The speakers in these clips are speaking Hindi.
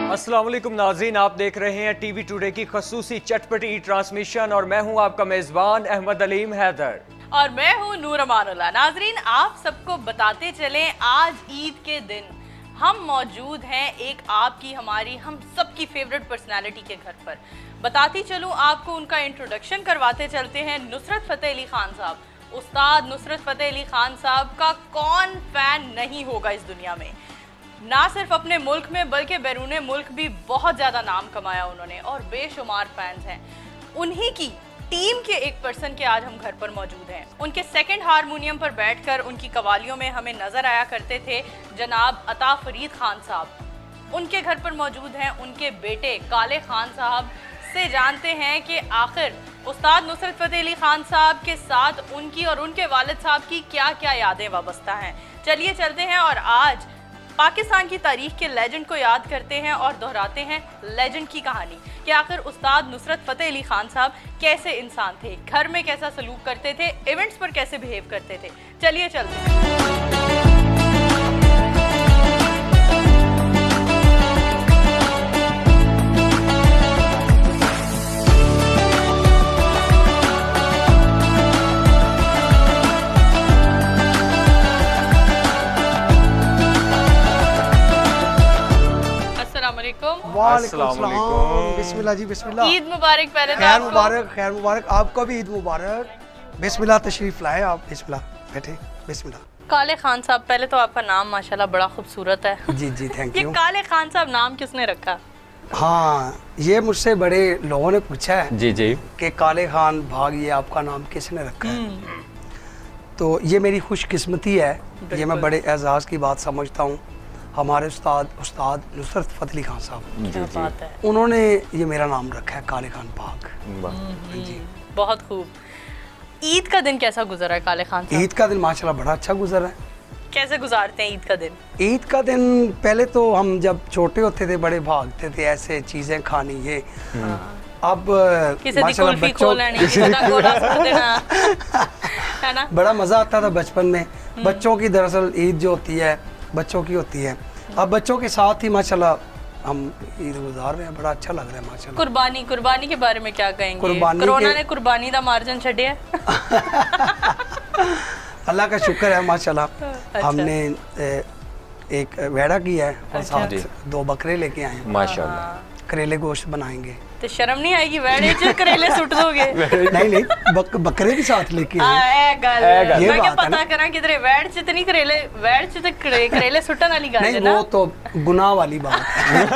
अस्सलाम वालेकुम नाज़रीन, आप देख रहे हैं टीवी टुडे की खसूसी चटपटी ट्रांसमिशन और मैं हूं आपका मेज़बान अहमद अलीम हैदर और मैं हूं नूर अमानुल्लाह। नाजरीन, आप सबको बताते चलें, आज ईद के दिन हम मौजूद हैं एक आपकी हमारी हम सबकी फेवरेट पर्सनालिटी के घर पर। बताती चलूं आपको, उनका इंट्रोडक्शन करवाते चलते हैं। नुसरत फ़तेह अली खान साहब, उस्ताद नुसरत फ़तेह अली खान साहब का कौन फ़ैन नहीं होगा इस दुनिया में। ना सिर्फ अपने मुल्क में बल्कि बैरूने मुल्क भी बहुत ज़्यादा नाम कमाया उन्होंने और बेशुमार फैंस हैं। उन्हीं की टीम के एक पर्सन के आज हम घर पर मौजूद हैं। उनके सेकंड हारमोनियम पर बैठकर उनकी कवालियों में हमें नज़र आया करते थे जनाब अता फरीद खान साहब। उनके घर पर मौजूद हैं उनके बेटे काले खान साहब से जानते हैं कि आखिर उस्ताद नुसरत फ़तेह अली खान साहब के साथ उनकी और उनके वालिद साहब की क्या क्या यादें वाबस्ता हैं। चलिए चलते हैं और आज पाकिस्तान की तारीख के लेजेंड को याद करते हैं और दोहराते हैं लेजेंड की कहानी कि आखिर उस्ताद नुसरत फ़तेह अली खान साहब कैसे इंसान थे, घर में कैसा सलूक करते थे, इवेंट्स पर कैसे बिहेव करते थे। चलिए चलते हैं। वालेकुम बिस्मिल्लाह जी, बिस्मिल्लाह। ईद मुबारक। पहले तो खैर मुबारक, खैर मुबारक। आपको भी ईद मुबारक। बिस्मिल्लाह, तशरीफ लाए आप। बिस्मिल्लाह, बैठे। बिस्मिल्लाह। काले खान साहब, पहले तो आपका नाम माशाल्लाह बड़ा खूबसूरत है। जी जी, थैंक ये यू। काले खान साहब नाम किसने रखा? हाँ, ये मुझसे बड़े लोगों ने पूछा है जी जी कि काले खान भाग, ये आपका नाम किसने रखा है। तो ये मेरी खुशकिस्मती है, ये मैं बड़े एजाज़ की बात समझता हूँ। हमारे उस्ताद नुसरत फ़तेह अली खान साहब, क्या बात है। उन्होंने ये मेरा नाम रखा है काले खान भाग। जी, बहुत खूब। ईद का दिन कैसा गुजरा है काले खान साहब? ईद का दिन माशाल्लाह बड़ा अच्छा गुजरा है। कैसे गुजारते हैं ईद का दिन? ईद का दिन पहले तो हम जब छोटे होते थे बड़े भागते थे ऐसे चीज़ें खानी ये। अब किसी दी कुल्फी खो लेनी, किसी दा गोला सुट देना, है ना। बड़ा मज़ा आता था बचपन में। बच्चों की दरअसल ईद जो होती है बच्चों की होती है। अब बच्चों के साथ ही माशाल्लाह हम ईद गुजार रहे हैं, बड़ा अच्छा लग रहा है माशाल्लाह। कुर्बानी के बारे में क्या कहेंगे? कोरोना ने कुर्बानी दा मार्जिन छड़िया अल्लाह का शुक्र है माशाल्लाह। अच्छा। हमने एक वेड़ा किया है और साथ 2 बकरे लेके आए हैं। माशाल्लाह। करेले गोश्त बनाएंगे। तो शर्म नहीं आएगी? वेड़े च करेले सुट दोगे? नहीं बकरे भी साथ लेके आए। मैं क्या बात है पता करा किधरे वेड़ च तो नहीं करेले सुटन वाली गल है नहीं, ना। वो तो गुनाह वाली बात है।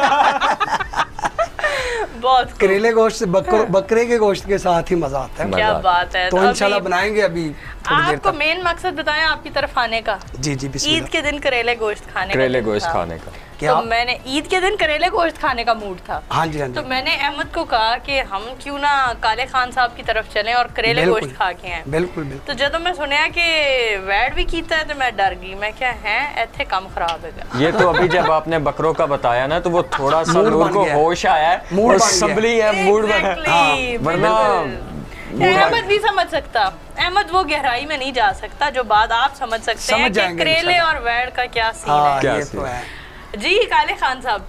बहुत करेले गोश्त बकरे के गोश्त के साथ ही मजा आता है। क्या बात है। तो इंशाल्लाह बनाएंगे अभी थोड़ी देर आपको तक। मेन मकसद बताएं आपकी तरफ आने का। जी जी, ईद बिस्मिल्लाह। के दिन करेले गोश्त खाने करेले का गोश्त था। खाने का क्या? तो मैंने ईद के दिन करेले गोश्त खाने का मूड था। हाँ जी, हाँ तो जी, मैंने अहमद को कहा कि हम क्यों ना काले खान साहब की तरफ चलें और करेले बिल्कुल। गोश्त खा के आए। बिल्कुल बिल्कुल। तो जब मैं सुनया कि वैड भी कीता है तो मैं डर गई। मैं क्या है इतने कम खराब है। ये तो अभी जब आपने बकरों का बताया ना तो वो थोड़ा सा मूड नूर बन को गया। होश आया है, मूड और बन गया। संभली है, मूड बना। Exactly, वरना बिल्कुल। अहमद भी समझ सकता, अहमद वो गहराई में नहीं जा सकता जो बात आप समझ सकते हैं कि जाएंगे करेले इंशाल्लाह। और वैड का क्या सीन हाँ, है। क्या ये सीन तो है? है। जी काले खान साहब,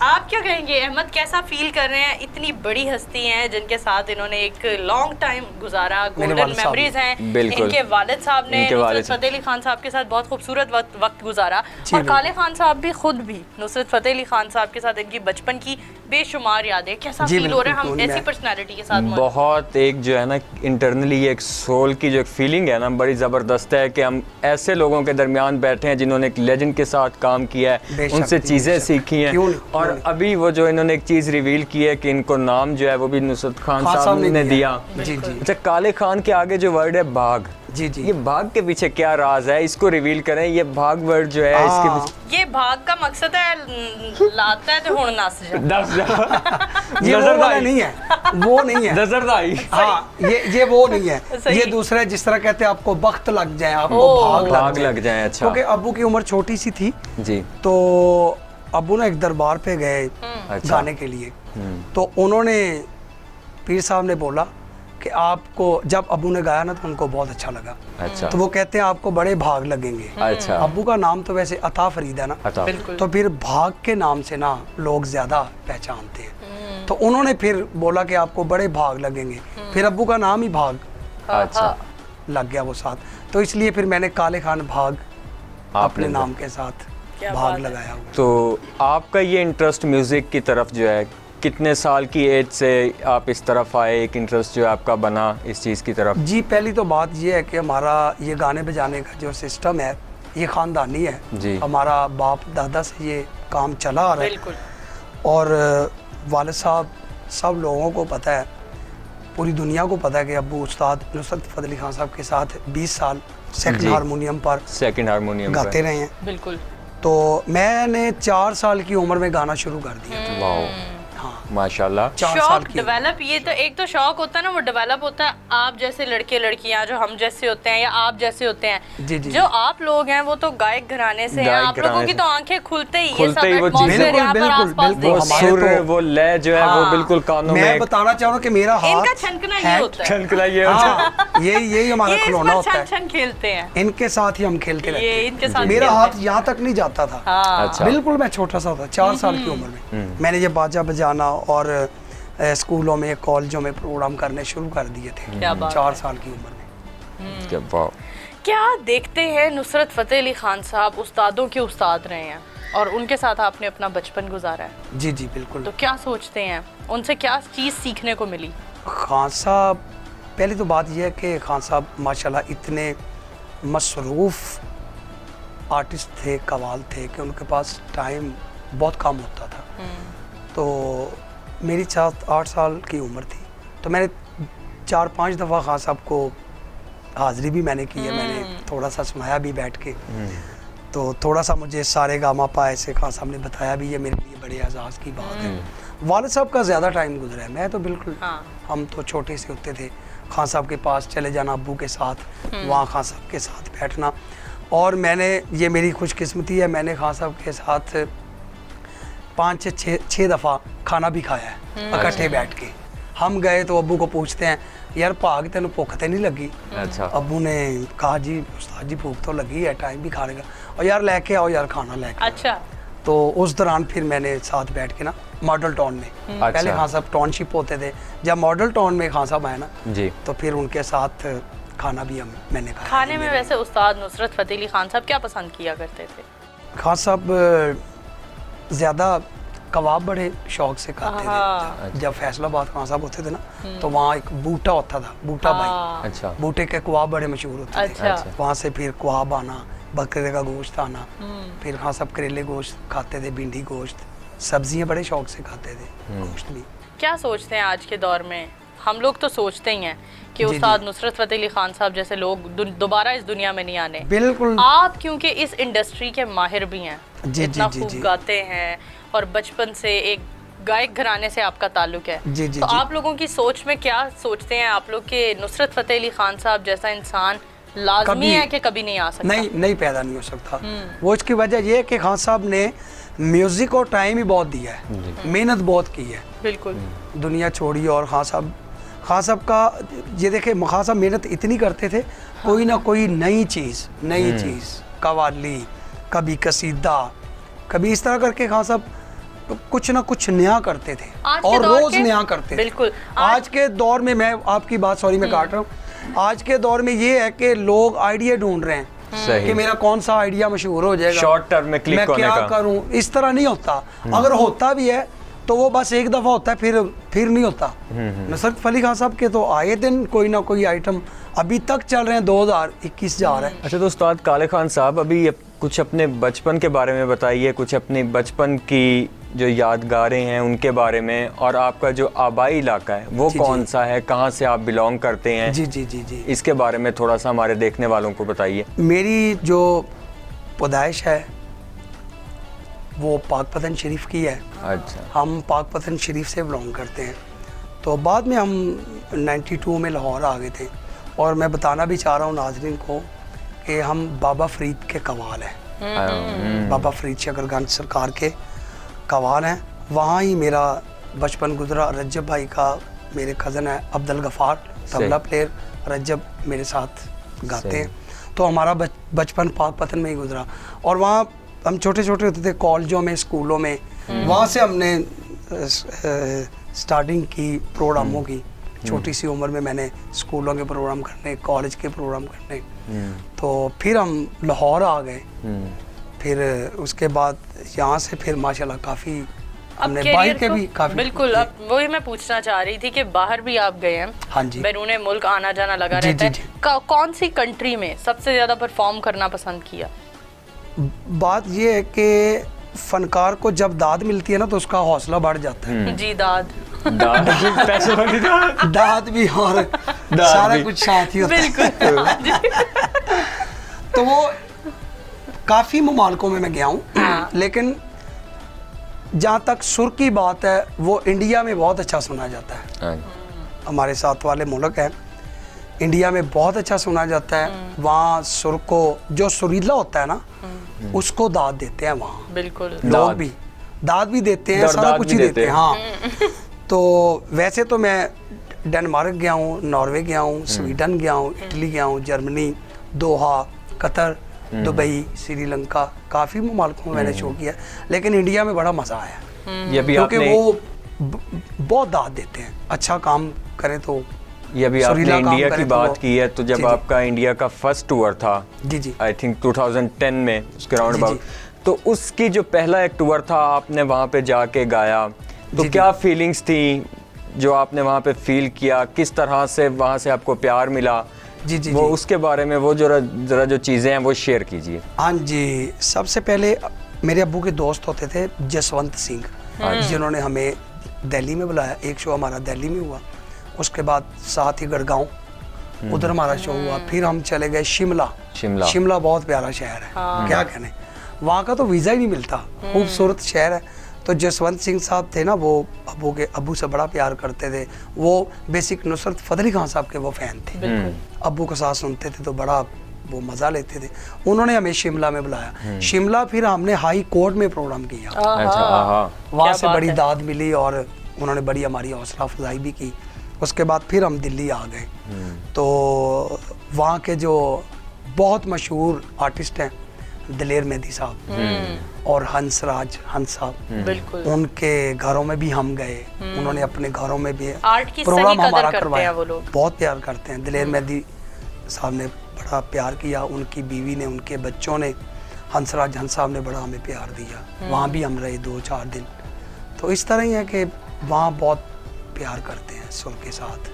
आप क्या कहेंगे? अहमद कैसा फील कर रहे हैं? इतनी बड़ी हस्ती हैं जिनके साथ इन्होंने एक लॉन्ग टाइम गुजारा, गोल्डन वालिद साहब मेमोरीज हैं। बिल्कुल। इनके वालिद साहब ने इनके वालिद नुसरत फ़तेह अली खान साहब के साथ बहुत खूबसूरत वक्त गुजारा जी, और काले खान साहब भी खुद भी नुसरत फ़तेह अली खान साहब के साथ इनकी बचपन की बेशुमार यादें। कैसा जी, फील हो रहा है हम बिल्कुल, ऐसी मैं- पर्सनैलिटी के साथ मौजूद? बहुत एक जो है ना इंटरनली एक सोल की जो एक फीलिंग है ना बड़ी ज़बरदस्त है कि हम ऐसे लोगों के दरमियान बैठे हैं जिन्होंने एक लेजेंड के साथ काम किया है, बेशक, उनसे चीज़ें बेशक। सीखी हैं। क्यों नहीं, और क्यों नहीं। अभी वो जो इन्होंने एक चीज़ रिवील की है कि इनको नाम जो है वो भी नुसरत खान खान साहब ने दिया। जी जी अच्छा, काले खान के आगे जो वर्ड है बाघ, जी जी। ये बाघ के पीछे क्या राज है, इसको रिवील करें। ये बाघ वर्ड जो है इसके हाँ। पीछे ये भाग का मकसद है लाता है तो हुण नस जा। दस ये वो वाला नहीं है, वो नहीं है। नजरदाई। हाँ, ये वो नहीं है। सही। ये दूसरा है, जिस तरह कहते हैं आपको बख्त लग जाए, आपको ओह। भाग लग जाए। अच्छा क्योंकि अब्बू की उम्र छोटी सी थी जी। तो अब्बू ना एक दरबार पे गए अच्छा। गाने के लिए। तो उन्होंने पीर साहब ने बोला कि आपको जब अबू ने गाया ना तो उनको बहुत अच्छा लगा। अच्छा। तो वो कहते हैं आपको बड़े भाग लगेंगे। अच्छा। अबू का नाम तो वैसे अता फरीद है ना, अता। बिल्कुल। तो फिर भाग के नाम से ना लोग ज़्यादा पहचानते हैं। तो उन्होंने फिर बोला कि आपको बड़े भाग लगेंगे, फिर अबू का नाम ही भाग अच्छा। लग गया वो साथ, तो इसलिए फिर मैंने काले खान भाग अपने आपने नाम के साथ क्या भाग बात है। लगाया हुआ। तो आपका ये इंटरेस्ट म्यूज़िक की तरफ जो है कितने साल की एज से आप इस तरफ आए, एक इंटरेस्ट जो है आपका बना इस चीज़ की तरफ? जी पहली तो बात ये है कि हमारा ये गाने बजाने का जो सिस्टम है ये ख़ानदानी है जी। हमारा बाप दादा से ये काम चला आ रहा है। बिल्कुल। और वालिद साहब सब लोगों को पता है, पूरी दुनिया को पता है कि अब्बू उस्ताद नुसरत फ़तेह अली खान साहब के साथ 20 साल सेकंड जी। हारमोनियम पर सेकंड हारमोनियम गाते रहे हैं। बिल्कुल। तो मैंने 4 साल की उम्र में गाना शुरू कर दिया था। वाह, हाँ, माशाल्लाह। 4 साल शौक की डेवलप, ये तो एक तो शौक होता है ना, वो डेवलप होता है आप जैसे लड़के लड़कियां जो हम जैसे होते हैं या आप जैसे होते हैं। जी, जी। जो आप लोग हैं वो तो गायक घराने से हैं, गायक आप लोगों घराने की से। तो आंखें खुलते ही ये खुलते सब ही वो एटमॉस्फेयर बिल्कुल, यहाँ पर बिल्कुल, आसपास बिल्कुल। वो देखते हमारे हैं। सुर, तो- वो लय जो है वो हाँ। बिल्कुल कानों मैं में बताना चाह रहा हूँ कि मेरा हाथ इनका छनकना ये है- होता है, छनकला ये होता है। हाँ, यही हमारा ये इस खिलौना पर होता छन है। छन खेलते हैं, इनके साथ ही हम खेलते रहते ये हैं। इनके साथ मेरा खेलते हाथ हैं। यहाँ तक नहीं जाता था। हाँ। अच्छा। बिल्कुल मैं छोटा सा था, 4 साल की उम्र में मैंने ये बाजा बजाना और स्कूलों में कॉलेजों में प्रोग्राम करने शुरू कर दिए थे। क्या बात 4 है। साल की उम्र में। क्या वाह। क्या देखते हैं, नुसरत फ़तेह अली खान साहब उस्तादों के उस्ताद रहे हैं और उनके साथ आपने अपना बचपन गुजारा है, जी जी बिल्कुल। तो क्या सोचते हैं, उनसे क्या चीज़ सीखने को मिली? खान साहब, पहली तो बात यह है कि खान साहब माशाल्लाह इतने मसरूफ़ आर्टिस्ट थे, कवाल थे कि उनके पास टाइम बहुत कम होता था। तो मेरी 7-8 साल की उम्र थी, तो मैंने 4-5 दफ़ा खान साहब को हाज़िरी भी मैंने की है, मैंने थोड़ा सा सुनाया भी बैठ के। तो थोड़ा सा मुझे सारे गामा पा ऐसे खान साहब ने बताया भी, ये मेरे लिए बड़े एजाज़ की बात है। वालिद साहब का ज़्यादा टाइम गुजरा है, मैं तो बिल्कुल हाँ। हम तो छोटे से होते थे, खान साहब के पास चले जाना अब्बू के साथ, वहाँ खान साहब के साथ बैठना। और मैंने, ये मेरी खुशकिस्मती है, मैंने खान साहब के साथ 5-6 दफ़ा खाना भी खाया है इकट्ठे बैठ के। हम गए तो अब्बू को पूछते हैं, यार भाग तेन भुख तो नहीं लगी? अच्छा। अब्बू ने कहा जी उस्ताद जी भूख तो लगी है, टाइम भी खाने का, और यार लेके आओ यार खाना लेके। अच्छा। तो उस दौरान फिर मैंने साथ बैठ के ना मॉडल टाउन में, पहले अच्छा। खान साहब टाउनशिप होते थे, जब मॉडल टाउन में खान साहब आए ना जी। तो फिर उनके साथ खाना भी मैंने खाया। खाने में वैसे उस्ताद नुसरत फ़तेह अली खान साहब क्या पसंद किया करते थे? खान साहब ज़्यादा कबाब बड़े शौक से खाते हाँ। थे। जब फैसलाबाद खान साहब होते थे ना तो वहाँ एक बूटा होता था, बूटा भाई, हाँ। अच्छा। बूटे के कबाब बड़े मशहूर होते थे। अच्छा। अच्छा। वहाँ से फिर कबाब आना, बकरे का गोश्त आना, फिर खान साहब करेले गोश्त खाते थे, भिंडी गोश्त, सब्जियाँ बड़े शौक से खाते थे, गोश्त भी। क्या सोचते हैं आज के दौर में? हम लोग तो सोचते ही हैं कि जी, उस्ताद जी। नुसरत फ़तेह अली खान साहब जैसे लोग दोबारा इस दुनिया में नहीं आने। बिल्कुल। आप क्योंकि इस इंडस्ट्री के माहिर भी हैं, जी, इतना जी, खूब जी। गाते हैं और बचपन से एक गायक घराने से आपका ताल्लुक है, जी, जी, तो जी। आप लोगों की सोच में क्या सोचते हैं आप लोग कि नुसरत फ़तेह अली खान साहब जैसा इंसान लाजमी कभी- है कि कभी नहीं आ सकता? नहीं पैदा नहीं हो सकता। वो इसकी वजह ये है कि खान साहब ने म्यूज़िक और टाइम ही बहुत दिया है, मेहनत बहुत की है, बिल्कुल। दुनिया छोड़ी। और खान साहब का ये देखे, खान साहब मेहनत इतनी करते थे, कोई ना कोई नई चीज़ कवाली, कभी कसीदा, कभी इस तरह करके खान साहब कुछ ना कुछ नया करते थे आज के और दौर रोज के- नया करते थे। बिल्कुल। आज के दौर में, मैं आपकी बात, सॉरी मैं काट रहा हूँ, आज के दौर में ये है कि लोग आइडिया ढूंढ रहे हैं सही। कि मेरा कौन सा आइडिया मशहूर हो जाएगा, Short term में click मैं होने क्या का। करूं। इस तरह नहीं होता, अगर होता भी है तो वो बस एक दफ़ा होता है, फिर नहीं होता। नुसरत फ़तेह अली खान साहब के तो आए दिन कोई ना कोई आइटम अभी तक चल रहे हैं, 2021 जा रहा है। अच्छा, तो उस्ताद काले खान साहब, अभी कुछ अपने बचपन के बारे में बताइए, कुछ अपने बचपन की जो यादगारें हैं उनके बारे में, और आपका जो आबाई इलाका है वो जी, कौन जी। सा है, कहाँ से आप बिलोंग करते हैं? जी जी जी जी। इसके बारे में थोड़ा सा हमारे देखने वालों को बताइए। मेरी जो पैदाइश है वो पाकपतन शरीफ की है। अच्छा। हम पाकपतन शरीफ से बिलोंग करते हैं। तो बाद में हम 92 में लाहौर आ गए थे, और मैं बताना भी चाह रहा हूँ नाज़रीन को कि हम बाबा फरीद के कवाल हैं। बाबा फरीद शकरगंज सरकार के कवाल हैं। वहाँ ही मेरा बचपन गुजरा। रज्जब भाई का मेरे कज़न है अब्दुल गफ़ार तबला प्लेयर रज्जब मेरे साथ गाते हैं। तो हमारा बचपन पाकपतन में ही गुजरा, और वहाँ हम छोटे छोटे होते थे, कॉलेजों में, स्कूलों में, वहाँ से हमने स्टार्टिंग की प्रोग्रामों की। छोटी सी उम्र में मैंने स्कूलों के प्रोग्राम करने, कॉलेज के प्रोग्राम करने। तो फिर हम लाहौर आ गए, फिर उसके बाद यहाँ से फिर माशाल्लाह काफ़ी हमने बाहर के भी काफ़ी। बिल्कुल, अब वही मैं पूछना चाह रही थी कि बाहर भी आप गए हैं। हाँ जी, बैरूने मुल्क आना जाना लगा जी, रहता जी, है। कौन सी कंट्री में सबसे ज़्यादा परफॉर्म करना पसंद किया? बात ये है कि फनकार को जब दाद मिलती है ना तो उसका हौसला बढ़ जाता है। जी, दाद पैसे वाली दाद भी और सारा भी। कुछ साथ ही होता है। बिल्कुल। तो वो काफ़ी ममालकों में मैं गया हूँ, लेकिन जहाँ तक सुर की बात है वो इंडिया में बहुत अच्छा सुना जाता है। हमारे साथ वाले मुल्क हैं, इंडिया में बहुत अच्छा सुना जाता है। वहाँ सुर को जो सुरीला होता है ना उसको दाद देते हैं वहाँ। बिल्कुल, लोग भी दाद भी देते हैं, सारा कुछ ही देते हैं। हाँ, तो वैसे तो मैं डेनमार्क गया हूँ, नॉर्वे गया हूँ, स्वीडन गया हूँ, इटली गया हूँ, जर्मनी, दोहा, कतर, दुबई, श्रीलंका, काफ़ी ममालकों में मैंने शो किया, लेकिन इंडिया में बड़ा मज़ा आया ये भी क्योंकि आपने वो बहुत दाद देते हैं। अच्छा काम करें तो ये भी आपने सुरीला काम इंडिया करे की तो बात वो- की है, तो जब जी, जी। आपका इंडिया का फर्स्ट टूर था, जी जी आई थिंक 2010 में उसके राउंड जी, अबाउट, तो उसकी जो पहला एक टूर था आपने वहाँ पे जाके गाया, तो जी, क्या फीलिंग्स थी जो आपने वहाँ पे फील किया, किस तरह से वहाँ से आपको प्यार मिला? जी जी वो जी। उसके बारे में वो जरा जो चीज़ें हैं वो शेयर कीजिए। हाँ जी, सबसे पहले मेरे अब्बू के दोस्त होते थे जसवंत सिंह, जिन्होंने हमें दिल्ली में बुलाया। एक शो हमारा दिल्ली में हुआ, उसके बाद साथ ही गड़गांव, उधर हमारा शो हुआ। फिर हम चले गए शिमला। शिमला बहुत प्यारा शहर है, क्या कहने, वहाँ का तो वीज़ा ही नहीं मिलता, खूबसूरत शहर है। तो जसवंत सिंह साहब थे ना, वो अब्बू से बड़ा प्यार करते थे। वो बेसिक नुसरत फतेह अली खान साहब के वो फ़ैन थे। अब्बू का साथ सुनते थे तो बड़ा वो मज़ा लेते थे। उन्होंने हमें शिमला में बुलाया। शिमला फिर हमने हाई कोर्ट में प्रोग्राम किया। अच्छा, वहाँ से बड़ी दाद मिली और उन्होंने बड़ी हमारी हौसला अफजाई भी की। उसके बाद फिर हम दिल्ली आ गए। तो वहाँ के जो बहुत मशहूर आर्टिस्ट हैं दिलेर मेहदी साहब और हंसराज साहब, बिल्कुल, उनके घरों में भी हम गए। उन्होंने अपने घरों में भी आर्ट की सही प्रोग्राम कदर हमारा करते करवाया। हैं वो लोग। बहुत प्यार करते हैं। दिलेर मेहदी साहब ने बड़ा प्यार किया, उनकी बीवी ने, उनके बच्चों ने, हंसराज साहब ने बड़ा हमें प्यार दिया। वहाँ भी हम रहे 2-4 दिन। तो इस तरह ही है कि वहाँ बहुत प्यार करते हैं सुर के साथ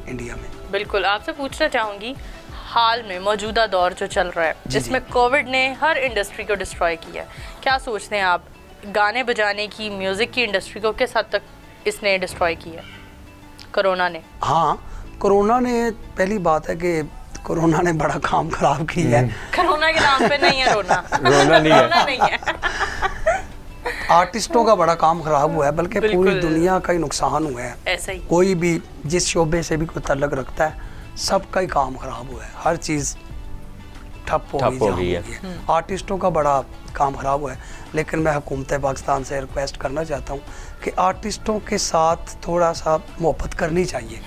इंडिया में। बिल्कुल, आपसे पूछना चाहूँगी, हाल में मौजूदा दौर जो चल रहा है जिसमें कोविड ने हर इंडस्ट्री को डिस्ट्रॉय किया है, क्या सोचते हैं आप, गाने बजाने की, म्यूज़िक की इंडस्ट्री को किस हद तक इसने डिस्ट्रॉय किया कोरोना ने? हाँ, कोरोना ने, पहली बात है कि कोरोना ने बड़ा काम खराब किया है। कोरोना के नाम पे नहीं है रोना, रोना नहीं है। रोना नहीं है। आर्टिस्टों का बड़ा काम खराब हुआ है, बल्कि पूरी दुनिया का ही नुकसान हुआ है। ऐसा ही, कोई भी जिस शोबे से भी कोई ताल्लुक रखता है, सबका ही काम खराब हुआ है। हर चीज़ ठप हो गई है। आर्टिस्टों का बड़ा काम खराब हुआ है। लेकिन मैं हुकूमत पाकिस्तान से रिक्वेस्ट करना चाहता हूँ कि आर्टिस्टों के साथ थोड़ा सा मोहब्बत करनी चाहिए,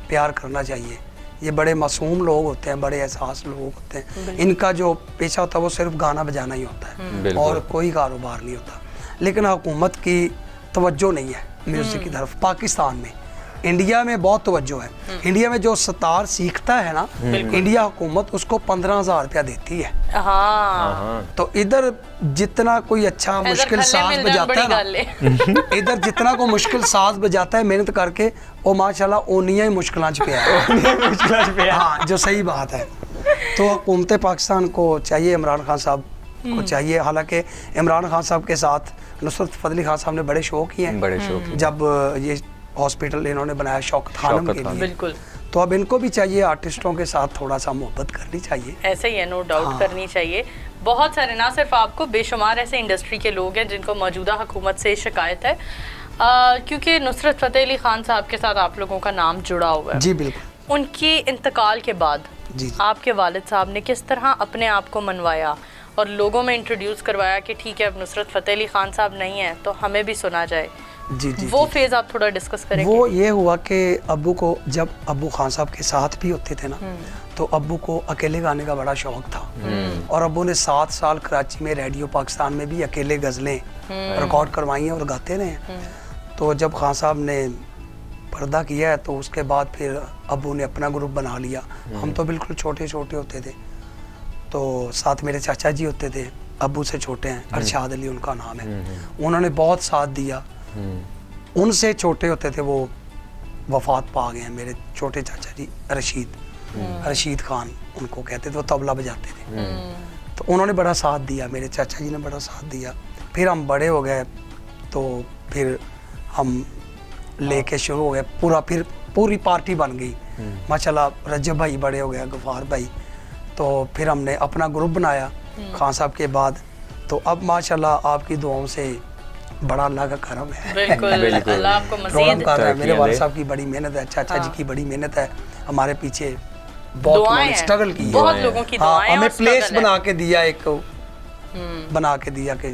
प्यार करना चाहिए। ये बड़े मासूम लोग होते हैं, बड़े एहसास लोग होते हैं। इनका जो पेशा होता है वो सिर्फ गाना बजाना ही होता है और कोई कारोबार नहीं होता। लेकिन हुकूमत की तवज्जो नहीं है म्यूज़िक की तरफ पाकिस्तान में। इंडिया में बहुत तवज्जो है। इंडिया में जो सितार सीखता है ना, इंडिया हुकूमत उसको 15,000 रुपया देती है। हाँ, तो इधर जितना कोई अच्छा मुश्किल साज बजाता है ना, इधर जितना कोई मुश्किल साज बजाता है मेहनत करके, वो माशाल्लाह ओनिया ही मुश्किलां च पिया है। हाँ, जो सही बात है। तो हुकूमत पाकिस्तान को चाहिए, इमरान खान साहब को चाहिए, हालांकि इमरान खान साहब के साथ नुसरत फतेह अली खान साहब ने बड़े शो किए हैं। बड़े शो जब ये हॉस्पिटल इन्होंने बनाया शौकत खानम के लिए, बिल्कुल, तो अब इनको भी चाहिए आर्टिस्टों के साथ थोड़ा सा मोहब्बत करनी चाहिए। ऐसे ही है, नो डाउट करनी चाहिए। बहुत सारे, ना सिर्फ आपको, बेशुमार ऐसे इंडस्ट्री के लोग हैं जिनको मौजूदा हुकूमत से शिकायत है, क्योंकि नुसरत फतेह अली खान साहब के साथ आप लोगों का नाम जुड़ा हुआ है। जी बिल्कुल। उनके इंतकाल के बाद जी आपके वालिद साहब ने किस तरह अपने आप को मनवाया और लोगों में इंट्रोड्यूस करवाया कि ठीक है, अब नुसरत फतेह अली खान साहब नहीं है तो हमें भी सुना जाए, जी जी वो जी। फेज आप थोड़ा डिस्कस करेंगे? वो ये हुआ कि अब्बू को, जब अब्बू खान साहब के साथ भी होते थे ना, तो अब्बू को अकेले गाने का बड़ा शौक था। और अब्बू ने 7 साल कराची में रेडियो पाकिस्तान में भी अकेले गज़लें रिकॉर्ड करवाई हैं और गाते रहे हैं। तो जब खान साहब ने पर्दा किया है तो उसके बाद फिर अब्बू ने अपना ग्रुप बना लिया। हम तो बिल्कुल छोटे छोटे होते थे, तो साथ मेरे चाचा जी होते थे, अब्बू से छोटे हैं, अरशाद अली उनका नाम है। उन्होंने बहुत साथ दिया। उनसे छोटे होते थे वो वफात पा गए हैं, मेरे छोटे चाचा जी रशीद खान उनको कहते थे, वो तबला बजाते थे। तो उन्होंने बड़ा साथ दिया, मेरे चाचा जी ने बड़ा साथ दिया। फिर हम बड़े हो गए तो फिर हम लेके शुरू हो गए फिर पूरी पार्टी बन गई माशाल्लाह। रजब भाई बड़े हो गए, गफार भाई, तो फिर हमने अपना ग्रुप बनाया खान साहब के बाद। तो अब माशाल्लाह आपकी दुआओं से बड़ा अल्लाह का करम है। बिल्कुल, अल्लाह आपको रोम मज़ीद कर रहा है। मेरे तरक्की वाले दे। साहब की बड़ी मेहनत है, चाचा जी हाँ। की बड़ी मेहनत है, हमारे पीछे बहुत दुआएं उन्होंने हैं, स्ट्रगल की बहुत है। लोगों की हाँ, दुआएं हमें और प्लेस struggle है। बना के दिया, एक बना के दिया कि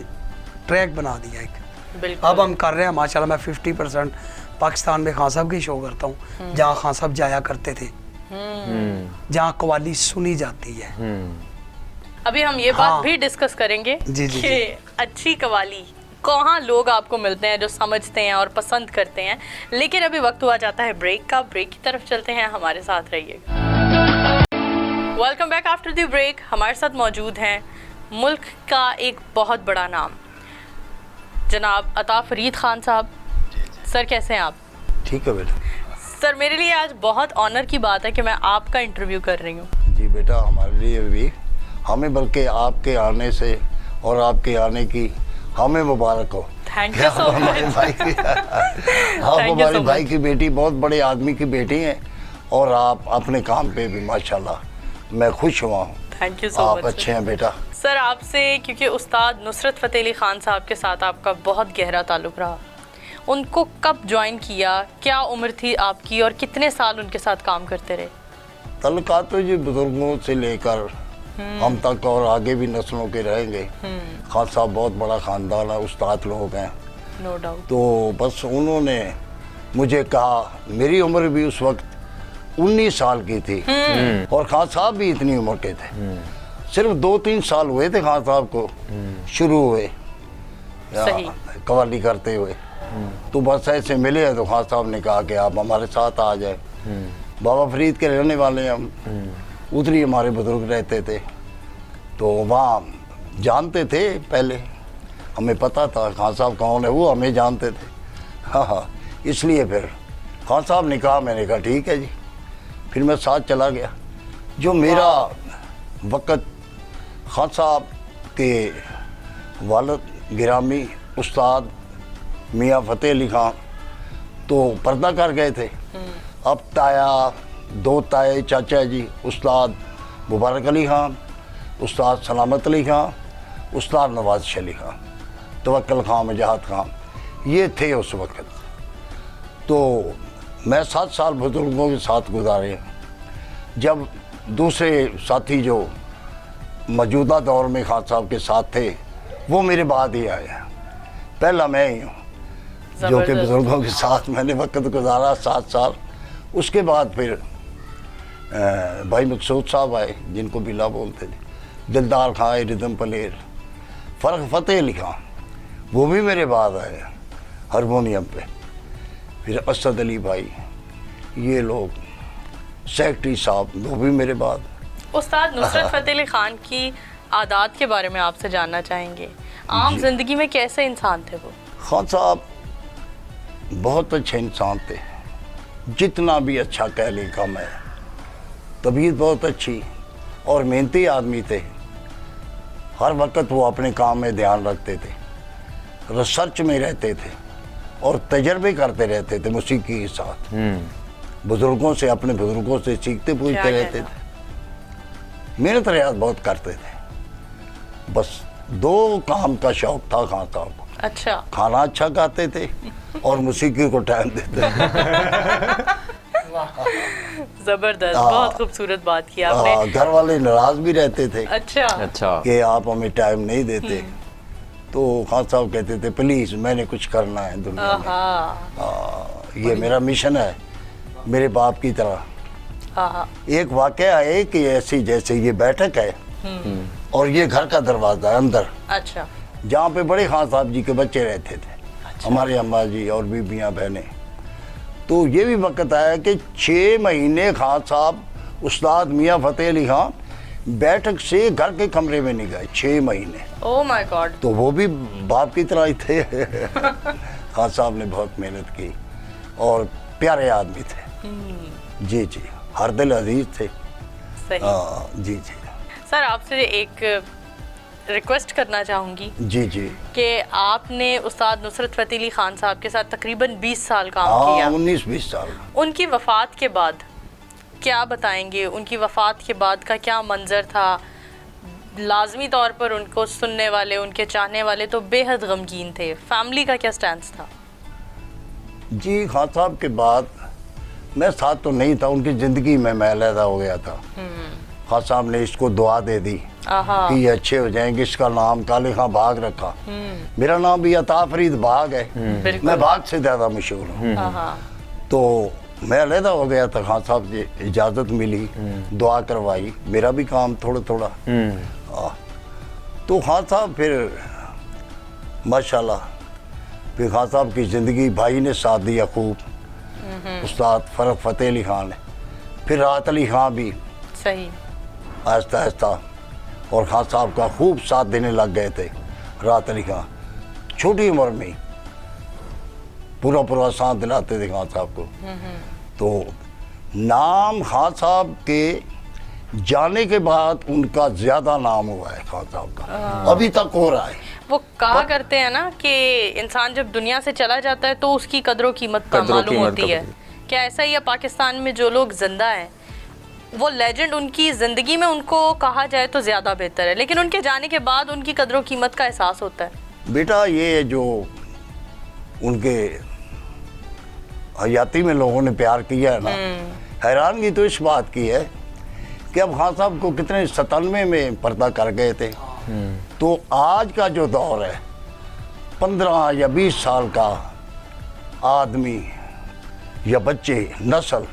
ट्रैक बना दिया एक। बिल्कुल। अब हम कर रहे हैं माशाल्लाह। मैं 50% पाकिस्तान में खान साहब की शो करता हूँ, जहाँ खान साहब जाया करते थे, जहाँ कवाली सुनी जाती है। अभी हम ये हाँ। बात भी डिस्कस करेंगे जी, जी, कि अच्छी कवाली कहाँ लोग आपको मिलते हैं जो समझते हैं और पसंद करते हैं। लेकिन अभी वक्त हुआ जाता है ब्रेक का। ब्रेक की तरफ चलते हैं, हमारे साथ रहिएगा। Welcome back after the break. हमारे साथ मौजूद हैं मुल्क का एक बहुत बड़ा नाम, जनाब अता फरीद खान साहब। सर कैसे हैं आप? ठीक है बेटा। सर मेरे लिए आज बहुत ऑनर की बात है कि मैं आपका इंटरव्यू कर रही हूँ। जी बेटा, हमारे लिए भी, हमें बल्कि आपके आने से और आपके आने की हमें मुबारक हो। थैंक यू सो हमारे मच। भाई की आप Thank you हमारे so भाई much. की बेटी, बहुत बड़े आदमी की बेटी हैं, और आप अपने काम पे भी माशाल्लाह मैं खुश हुआ हूँ। थैंक यू सो आप मच। अच्छे हैं बेटा। सर आपसे, क्योंकि उस्ताद नुसरत फ़तेह अली खान साहब के साथ आपका बहुत गहरा ताल्लुक़ रहा, उनको कब ज्वाइन किया, क्या उम्र थी आपकी और कितने साल उनके साथ काम करते रहे? तल्लुकात तो जी बुजुर्गों से लेकर हम तक और आगे भी नस्लों के रहेंगे। खान साहब बहुत बड़ा ख़ानदान है, उस्ताद लोग हैं। No doubt. तो बस उन्होंने मुझे कहा, मेरी उम्र भी उस वक्त 19 साल की थी और खान साहब भी इतनी उम्र के थे। सिर्फ 2-3 साल हुए थे खान साहब को शुरू हुए सही। कवाली करते हुए। तो बस ऐसे मिले हैं तो खान साहब ने कहा कि आप हमारे साथ आ जाए। बाबा फरीद के रहने वाले हैं हम, उधर ही हमारे बुजुर्ग रहते थे, तो वहाँ जानते थे। पहले हमें पता था खान साहब कौन है, वो हमें जानते थे। हाँ, इसलिए फिर खान साहब ने कहा, मैंने कहा ठीक है जी। फिर मैं साथ चला गया। जो मेरा वक़्त खान साहब के वालिद गिरामी उस्ताद मियाँ फ़तेह अली खान तो पर्दा कर गए थे। अब ताया, 2 ताए चाचा जी, उस्ताद मुबारक अली खान, उस्ताद सलामत अली खान, उस्ताद नवाज अली खान, तवक्कल खान, मजाहत खान, ये थे उस वक़्त। तो मैं 7 साल बुजुर्गों के साथ गुजारे हैं। जब दूसरे साथी जो मौजूदा दौर में खान साहब के साथ थे, वो मेरे बाद ही आए हैं। पहला मैं ही हूँ जो कि ज़बरदस्त। बुजुर्गों के साथ मैंने वक्त गुजारा 7 साल। उसके बाद फिर भाई मकसूद साहब आए, जिनको बिला बोलते थे, दिलदार खां, रिदम पलेर, फ़र्क फ़तेह अली खान, वो भी मेरे बाद आए हारमोनियम पे। फिर असद अली भाई, ये लोग, सेक्रेटरी साहब, वो भी मेरे बाद। उस्ताद नुसरत फ़तेह अली खान की आदात के बारे में आपसे जानना चाहेंगे। आम जिंदगी में कैसे इंसान थे वो? खान साहब बहुत अच्छे इंसान थे, जितना भी अच्छा कह लें कम है। तबीयत बहुत अच्छी और मेहनती आदमी थे। हर वक्त वो अपने काम में ध्यान रखते थे, रिसर्च में रहते थे और तजर्बे करते रहते थे मौसीकी के साथ। बुजुर्गों से, अपने बुजुर्गों से सीखते पूछते क्या रहते कहना? थे। मेहनत रियाज बहुत करते थे। बस 2 काम का शौक था खान साहब को, अच्छा। खाना अच्छा खाते थे और मौसीकी को टाइम देते थे। जबरदस्त, हाँ। बहुत खूबसूरत बात की आपने। घर वाले नाराज भी रहते थे अच्छा। अच्छा। कि आप हमें टाइम नहीं देते। तो खान साहब कहते थे प्लीज़ मैंने कुछ करना है दुनिया में, आहा, ये मेरा मिशन है, मेरे बाप की तरह। आहा, एक वाकया है कि ऐसी जैसे ये बैठक है और ये घर का दरवाज़ा है अंदर, अच्छा, जहाँ पे बड़े खान साहब जी के बच्चे रहते थे, हमारे अम्मा जी और बीबियाँ बहनें। तो ये भी वक्त आया कि 6 महीने खान साहब उस्ताद मियाँ फतेह अली खान बैठक से घर के कमरे में नहीं गए, 6 महीने। Oh my God. तो वो भी बाप की तरह ही थे। खान साहब ने बहुत मेहनत की और प्यारे आदमी थे। जी जी, हर दिल अजीज थे। सही। जी जी। सर आपसे एक रिक्वेस्ट करना चाहूँगी जी जी। कि आपने उस्ताद नुसरत फ़तेह अली खान साहब के साथ तकरीबन 20 साल काम किया। 19-20 साल। उनकी वफ़ात के बाद क्या बताएंगे? उनकी वफ़ात के बाद का क्या मंजर था? लाजमी तौर पर उनको सुनने वाले, उनके चाहने वाले तो बेहद गमगीन थे। फैमिली का क्या स्टैंड था? जी, खान साहब के बाद मैं साथ तो नहीं था, उनकी ज़िंदगी में मैं अलहदा हो गया था। खान साहब ने इसको दुआ दे दी आहा, कि ये अच्छे हो जाएंगे। इसका नाम काले खां बाग रखा। मेरा नाम भी अता फरीद बाग है, बिल्कुल। मैं बाग से ज़्यादा मशहूर हूँ। आहा, तो मैं अलहदा हो गया था, खान साहब से इजाज़त मिली, दुआ करवाई, मेरा भी काम थोड़ा थोड़ा। तो खान साहब फिर माशाल्लाह, फिर खान साहब की ज़िंदगी भाई ने साथ दिया खूब, उस्ताद फ़रक फ़तेह अली खान ने, फिर राहत अली खान भी सही। आहिस्ता आहिस्ता, और खान साहब का खूब साथ देने लग गए थे। राहत अली खान छोटी उम्र में ही पूरा साथ दिलाते थे खान साहब को। तो नाम खान साहब के जाने के बाद उनका ज़्यादा नाम हुआ है खान साहब का, अभी तक हो रहा है। वो कहा करते हैं ना कि इंसान जब दुनिया से चला जाता है तो उसकी कदरों कीमत का मालूम होती है। क्या ऐसा ही है पाकिस्तान में? जो लोग जिंदा हैं वो लेजेंड, उनकी ज़िंदगी में उनको कहा जाए तो ज़्यादा बेहतर है, लेकिन उनके जाने के बाद उनकी कदरों कीमत का एहसास होता है। बेटा, ये जो उनके हयाती में लोगों ने प्यार किया है ना, हैरानगी तो इस बात की है कि अब खान साहब को कितने 97 में पर्दा कर गए थे, तो आज का जो दौर है 15 या 20 साल का आदमी या बच्चे नस्ल,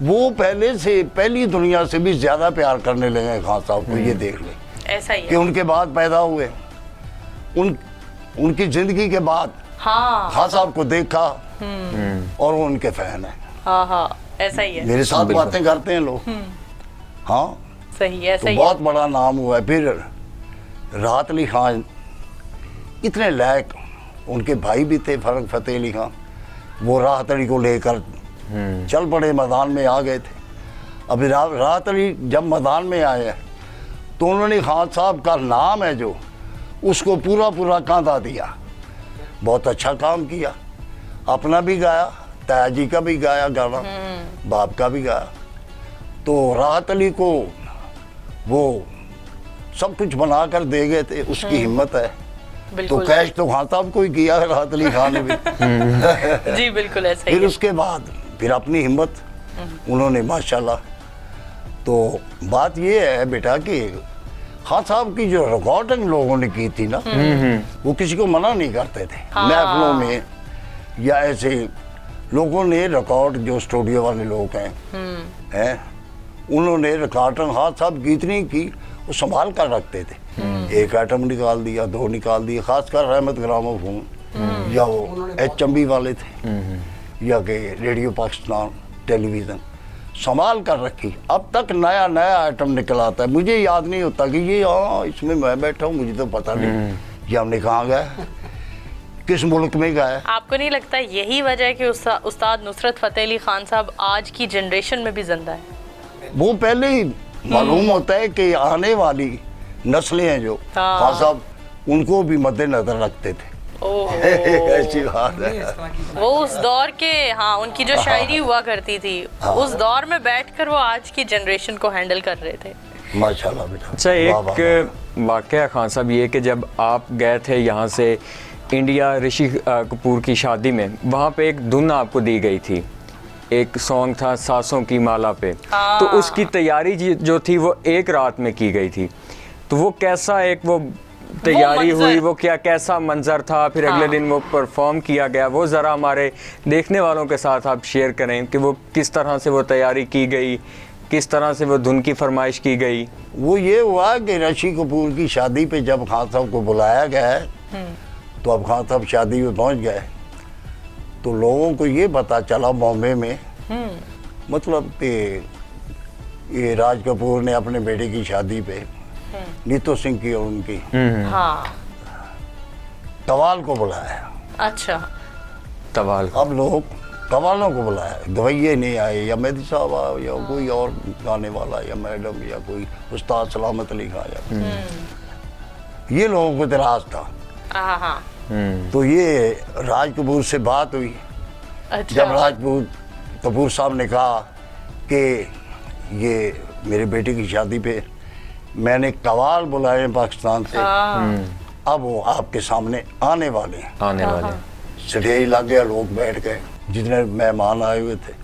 वो पहले से, पहली दुनिया से भी ज़्यादा प्यार करने लगे खान साहब को। ये देख ले ऐसा ही कि है। उनके बाद पैदा हुए, उनकी ज़िंदगी के बाद हाँ खान साहब को देखा और वो उनके फैन है। हाँ हाँ, ऐसा ही है। मेरे साथ बातें करते हैं लोग। हाँ, सही है, तो सही बहुत है। बड़ा नाम हुआ है। फिर राहत अली खान इतने लायक, उनके भाई भी थे फ़रक फ़तेह अली खान, वो राहत अली को लेकर चल पड़े, मैदान में आ गए थे। अभी राहत अली जब मैदान में आए तो उन्होंने खान साहब का नाम है जो, उसको पूरा कांधा दिया। बहुत अच्छा काम किया, अपना भी गाया, ताया जी का भी गाया गाना, बाप का भी गाया। तो राहत अली को वो सब कुछ बना कर दे गए थे, उसकी हिम्मत है। तो बिल्कुल कैश तो खान साहब को ही किया है राहत अली खान ने भी। जी, बिल्कुल ऐसा ही फिर है। उसके बाद फिर अपनी हिम्मत उन्होंने माशाल्लाह। तो बात ये है बेटा कि खान साहब की जो रिकॉर्डिंग लोगों ने की थी ना, वो किसी को मना नहीं करते थे। हाँ। महफिलों में या ऐसे लोगों ने रिकॉर्ड, जो स्टूडियो वाले लोग हैं, उन्होंने रिकॉर्डिंग खान साहब की इतनी की, वो संभाल कर रखते थे। एक आइटम निकाल दिया, 2 निकाल दिए, खासकर रहमत ग्रामोफोन या वो HMV वाले थे, या कि रेडियो पाकिस्तान टेलीविज़न, संभाल कर रखी। अब तक नया आइटम निकल आता है, मुझे याद नहीं होता कि ये हाँ इसमें मैं बैठा हूँ, मुझे तो पता नहीं कि हमने कहाँ गया, किस मुल्क में गया। आपको नहीं लगता यही वजह है कि उस्ताद नुसरत फ़तेह अली खान साहब आज की जनरेशन में भी जिंदा है? वो पहले ही मालूम होता है कि आने वाली नस्लें हैं जो, हाँ। खान साहब उनको भी मद्देनजर रखते थे। ओह, ऐसी बात है। वो उस दौर के, हाँ, उनकी जो शायरी हुआ करती थी, उस दौर में बैठकर वो आज की जनरेशन को हैंडल कर रहे थे। माशाल्लाह बेटा। अच्छा, एक वाकया खान साहब ये कि जब आप गए थे यहाँ से इंडिया ऋषि कपूर की शादी में, वहाँ पे एक धुन आपको दी गई थी, एक सॉन्ग था सांसों की माला पे। हाँ। तो उसकी तैयारी जो थी वो एक रात में की गई थी। तो वो कैसा एक वो तैयारी मंजर। हुई, वो क्या कैसा मंजर था, फिर अगले दिन वो परफॉर्म किया गया, वो ज़रा हमारे देखने वालों के साथ आप शेयर करें कि वो किस तरह से वो तैयारी की गई, किस तरह से वो धुन की फरमाइश की गई। वो ये हुआ कि ऋषि कपूर की शादी पे जब खान साहब को बुलाया गया है तो अब खान साहब शादी में पहुंच गए, तो लोगों को ये पता चला बॉम्बे में, मतलब कि ये राज कपूर ने अपने बेटे की शादी पे नीतू सिंह की और उनकी हाँ कवाल को बुलाया। अच्छा तवाल अब लोग कवालों को बुलाया, गवैये नहीं आए, या मेहदी साहब आए, या कोई और गाने वाला, या मैडम, या कोई उस्ताद सलामत अली खां, या ये लोगों को इतराज था। हाँ तो ये राज कपूर से बात हुई। अच्छा जब राजपूत कपूर साहब ने कहा कि ये मेरे बेटे की शादी पे मैंने कवाल बुलाए हैं पाकिस्तान से, अब वो आपके सामने आने वाले हैं। आने वाले। स्टेज लग गया, लोग बैठ गए, जितने मेहमान आए हुए थे।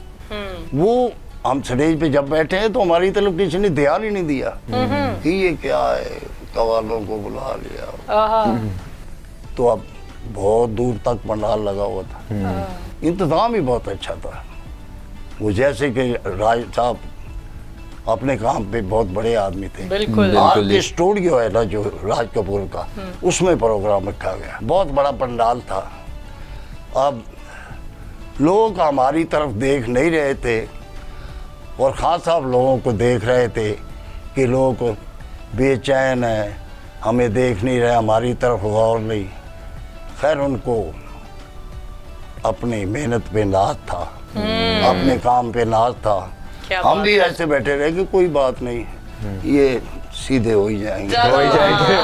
वो हम स्टेज पे जब बैठे हैं तो हमारी तरफ किसी ने ध्यान ही नहीं दिया कि ये क्या है, कवालों को बुला लिया। तो अब बहुत दूर तक पंडाल लगा हुआ था, इंतजाम ही बहुत अच्छा था। वो जैसे कि राज साहब अपने काम पे बहुत बड़े आदमी थे। बिल्कुल आज के स्टूडियो है ना जो राज कपूर का, उसमें प्रोग्राम रखा गया, बहुत बड़ा पंडाल था। अब लोग हमारी तरफ देख नहीं रहे थे और खान साहब लोगों को देख रहे थे कि लोग बेचैन हैं, हमें देख नहीं रहे, हमारी तरफ गौर नहीं। खैर उनको अपनी मेहनत पे नाज था, अपने काम पे नाज था। क्या हम बात भी ऐसे बैठे रहे कि कोई बात नहीं, ये सीधे हो ही जाएंगे। चलो। हो ही जाएंगे।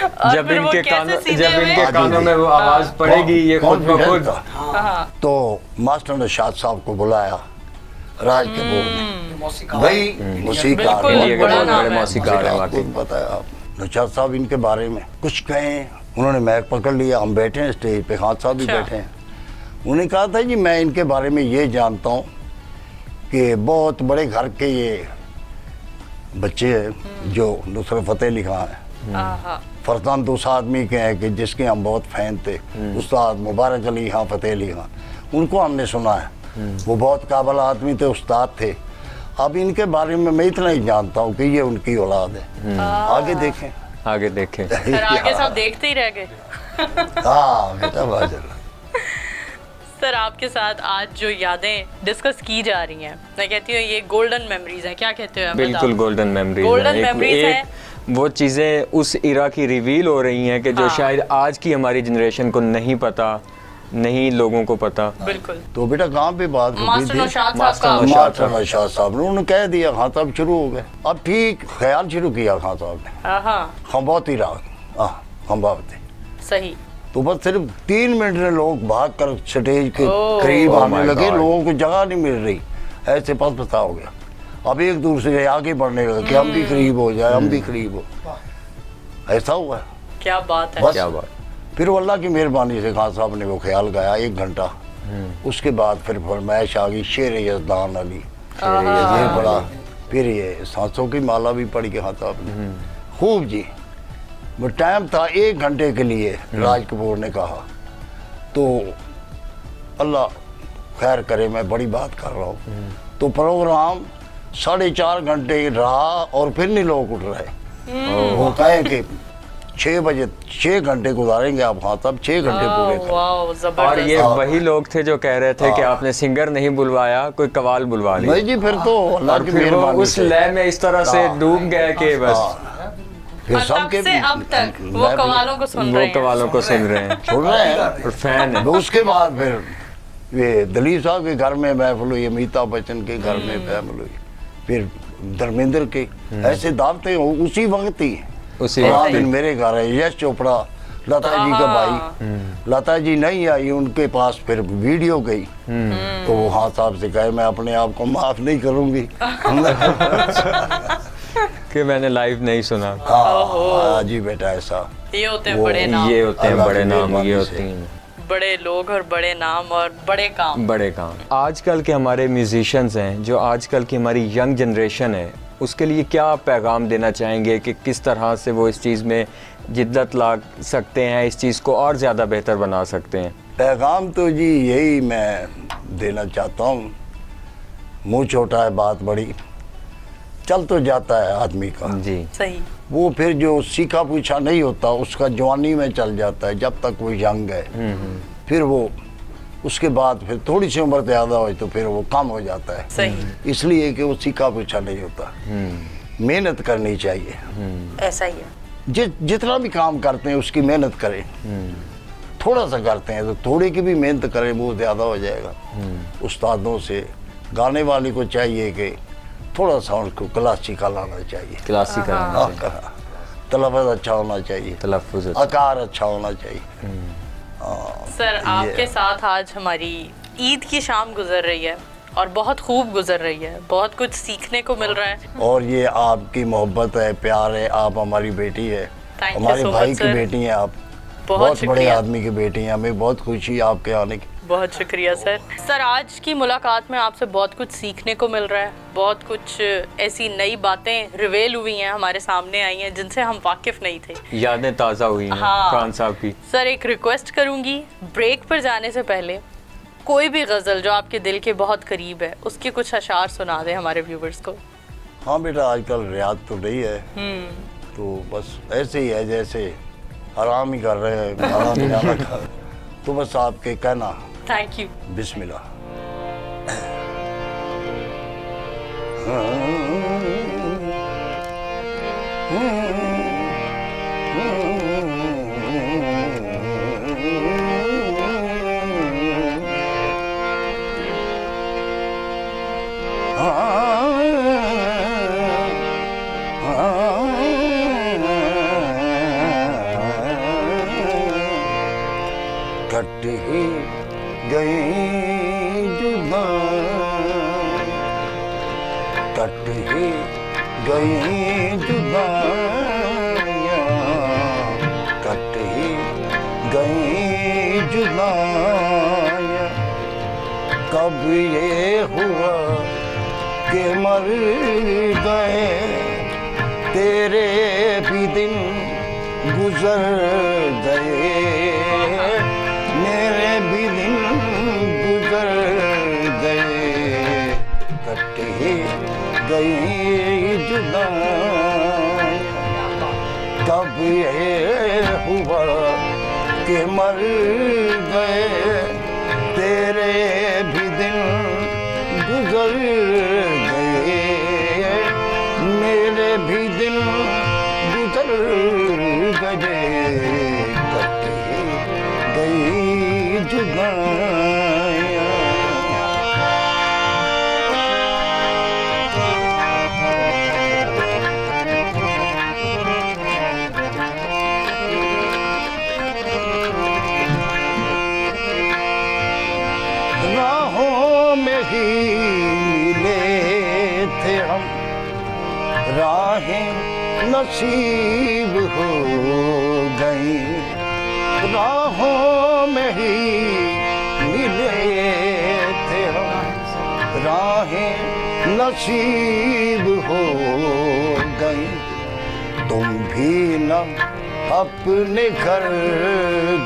और जब फिर वो इनके कैसे कानों सीधे जब हुए? इनके कानों में वो आवाज पड़ेगी, ये खुद ब कॉन्फिडेंस खुद। था। हाँ तो मास्टर नशाद साहब को बुलाया राज कपूर ने, भाई मौसीकार बिल्कुल, इंडिया के बड़ा बहुत नाम बड़े है। मौसीकार हैं वाकई। पता है आप नशाद साहब इनके बारे में कुछ कहें। उन्होंने मैक पकड़ लिया, हम बैठे हैं स्टेज पे, खान साहब भी अच्छा। बैठे हैं। उन्होंने कहा था जी मैं इनके बारे में ये जानता हूँ कि बहुत बड़े घर के ये बच्चे हैं जो नुसरत फतेह अली खां हैं, हाँ फरजंद उस आदमी के हैं कि जिसके हम बहुत फैन थे, उस्ताद मुबारक अली खां फतेह अली खां। उनको हमने सुना है, वो बहुत काबिल आदमी थे, उस्ताद थे। अब इनके बारे में मैं इतना ही जानता हूँ कि ये उनकी औलाद है। आगे देखें। आगे देखें। फिर आगे सब देखते ही रह गए। हाँ बेटा बाजल। सर आपके साथ आज जो यादें डिस्कस की जा रही हैं, मैं कहती हूँ ये गोल्डन मेमोरीज हैं। क्या कहते हो अहमद आप? बिल्कुल गोल्डन मेमोरीज Golden memories हैं। वो चीज़ें उस इरा की रिवील हो रही हैं कि जो हाँ। शायद आज की हमारी जनरेशन को नहीं पता, नहीं लोगों को पता। बिल्कुल। तो बेटा कहाँ पे बात होती मास्टर थी? नौशाद साहब मास्टर का नौशाद मास्टर नौशाद साहब ने उन्होंने कह दिया, खान साहब शुरू हो गए। अब ठीक ख्याल शुरू किया खान साहब ने, हाँ खम्बावती राग, खम्बावती। सही। तो बस सिर्फ 3 मिनट में लोग भाग कर स्टेज के ओह। करीब Oh आने my लगे, God। लोगों को जगह नहीं मिल रही, ऐसे पस पसा हो गया। अब एक दूसरे से आगे बढ़ने लगे कि हम भी करीब हो जाए, हम भी करीब हो, ऐसा हुआ। क्या बात है। बस क्या बात। फिर वो अल्लाह की मेहरबानी से खान साहब ने वो ख्याल गाया 1 घंटा। उसके बाद फिर फरमाइश आ गई शेर यज़दान अली, ये पढ़ा, फिर ये सांसों की माला भी पढ़ी के खान साहब ने, खूब जी। वो टाइम था 1 घंटे के लिए, राज कपूर ने कहा। तो अल्लाह खैर करे, मैं बड़ी बात कर रहा हूँ। तो प्रोग्राम 4.5 घंटे रहा और फिर नहीं लोग उठ रहे। वो कहे कि 6 बजे 6 घंटे गुजारेंगे आप, हाँ तब 6 घंटे पूरे करें। वाह और जबरदस्त। ये वही लोग थे जो कह रहे थे कि आपने सिंगर नहीं बुलवाया, कोई कवाल बुलवा लिया। नहीं जी, फिर तो अल्लाह और की फिर वो मेहरबानी उस से। लय में इस तरह से डूब गए कि बस हाँ। फिर और तब से अब तक वो मैं भी- कवालों को सुन वो रहे हैं। कवालों को सुन रहे हैं सुन रहे हैं। और फैन है। तो उसके बाद फिर ये दलीप साहब के घर में महफिल हुई, अमिताभ बच्चन के घर में महफिल हुई, फिर धर्मेंद्र के, ऐसे दावतें उसी वक्त ही। उसी एक वक्त दिन मेरे घर है यश चोपड़ा, लता जी का भाई, लता जी नहीं आई, उनके पास फिर वीडियो गई। तो वो हाँ साहब से कहे मैं अपने आप को माफ नहीं करूंगी। कि मैंने लाइव नहीं सुना। हाँ जी बेटा, ऐसा ये होते हैं वो- बड़े नाम, ये होते हैं अल्लाह बड़े की नाम, मेहरबानी ये से। होते हैं बड़े लोग और बड़े नाम और बड़े काम। बड़े काम। आजकल के हमारे म्यूजिशियंस हैं, जो आजकल की हमारी यंग जनरेशन है, उसके लिए क्या आप पैगाम देना चाहेंगे कि किस तरह से वो इस चीज़ में जिद्दत ला सकते हैं, इस चीज़ को और ज़्यादा बेहतर बना सकते हैं? पैगाम तो जी यही मैं देना चाहता हूँ, मुँह छोटा है बात बड़ी, चल तो जाता है आदमी का जी सही। वो फिर जो सीखा पूछा नहीं होता उसका जवानी में चल जाता है, जब तक वो यंग है। फिर वो उसके बाद फिर थोड़ी सी उम्र ज़्यादा हो तो फिर वो कम हो जाता है, सही। इसलिए कि वो सीखा पूछा नहीं होता। मेहनत करनी चाहिए, ऐसा ही है। जितना भी काम करते हैं उसकी मेहनत करें। थोड़ा सा करते हैं तो थोड़े की भी मेहनत करें, वो ज़्यादा हो जाएगा। उस्तादों से गाने वाले को चाहिए कि थोड़ा सा उनको क्लासिकल आना चाहिए, क्लासिकल तलफ़्ज़ अच्छा होना चाहिए, तलफ़्फ़ुज़ आकार अच्छा होना चाहिए। सर आपके साथ आज हमारी ईद की शाम गुजर रही है और बहुत खूब गुजर रही है, बहुत कुछ सीखने को मिल रहा है। और ये आपकी मोहब्बत है, प्यार है, आप हमारी बेटी है, Thank you हमारे so भाई much, की sir. बेटी हैं आप, बहुत बहुत बड़े शुक्रिया। आदमी की बेटी हैं, हमें बहुत खुशी है आपके आने की। बहुत शुक्रिया सर। सर आज की मुलाकात में आपसे बहुत कुछ सीखने को मिल रहा है, बहुत कुछ ऐसी नई बातें रिवेल हुई हैं, हमारे सामने आई हैं जिनसे हम वाकिफ नहीं थे। यादें ताज़ा हुई हैं हाँ। खान साहब की। सर एक रिक्वेस्ट करूंगी, ब्रेक पर जाने से पहले कोई भी गज़ल जो आपके दिल के बहुत करीब है उसके कुछ अशार सुना दें हमारे व्यूवर्स को। हाँ बेटा, आजकल रियाज तो नहीं है, तो बस ऐसे ही है जैसे आराम ही कर रहे हैं, खाना पीना खा, तो बस आपके कहना थैंक यू। बिस्मिल्लाह। कट ही गई जुदा, कट ही गई जुदाइयाँ, कट ही गई जुदाइयाँ। कब ये हुआ कि मर गए, तेरे भी दिन गुजर गए, मेरे भी दिन गुजर गए। कट ही गई जुदाई, कब ये हुआ कि मर गए, तेरे भी दिन गुजर गए, मेरे भी दिन गुजर गए। कट ही गई जुदाइयाँ। राहों में ही मिले थे हम, राहें नसीब हो गई, राहों में ही मिले थे हम, राहें नसीब हो गई। तुम भी न अपने घर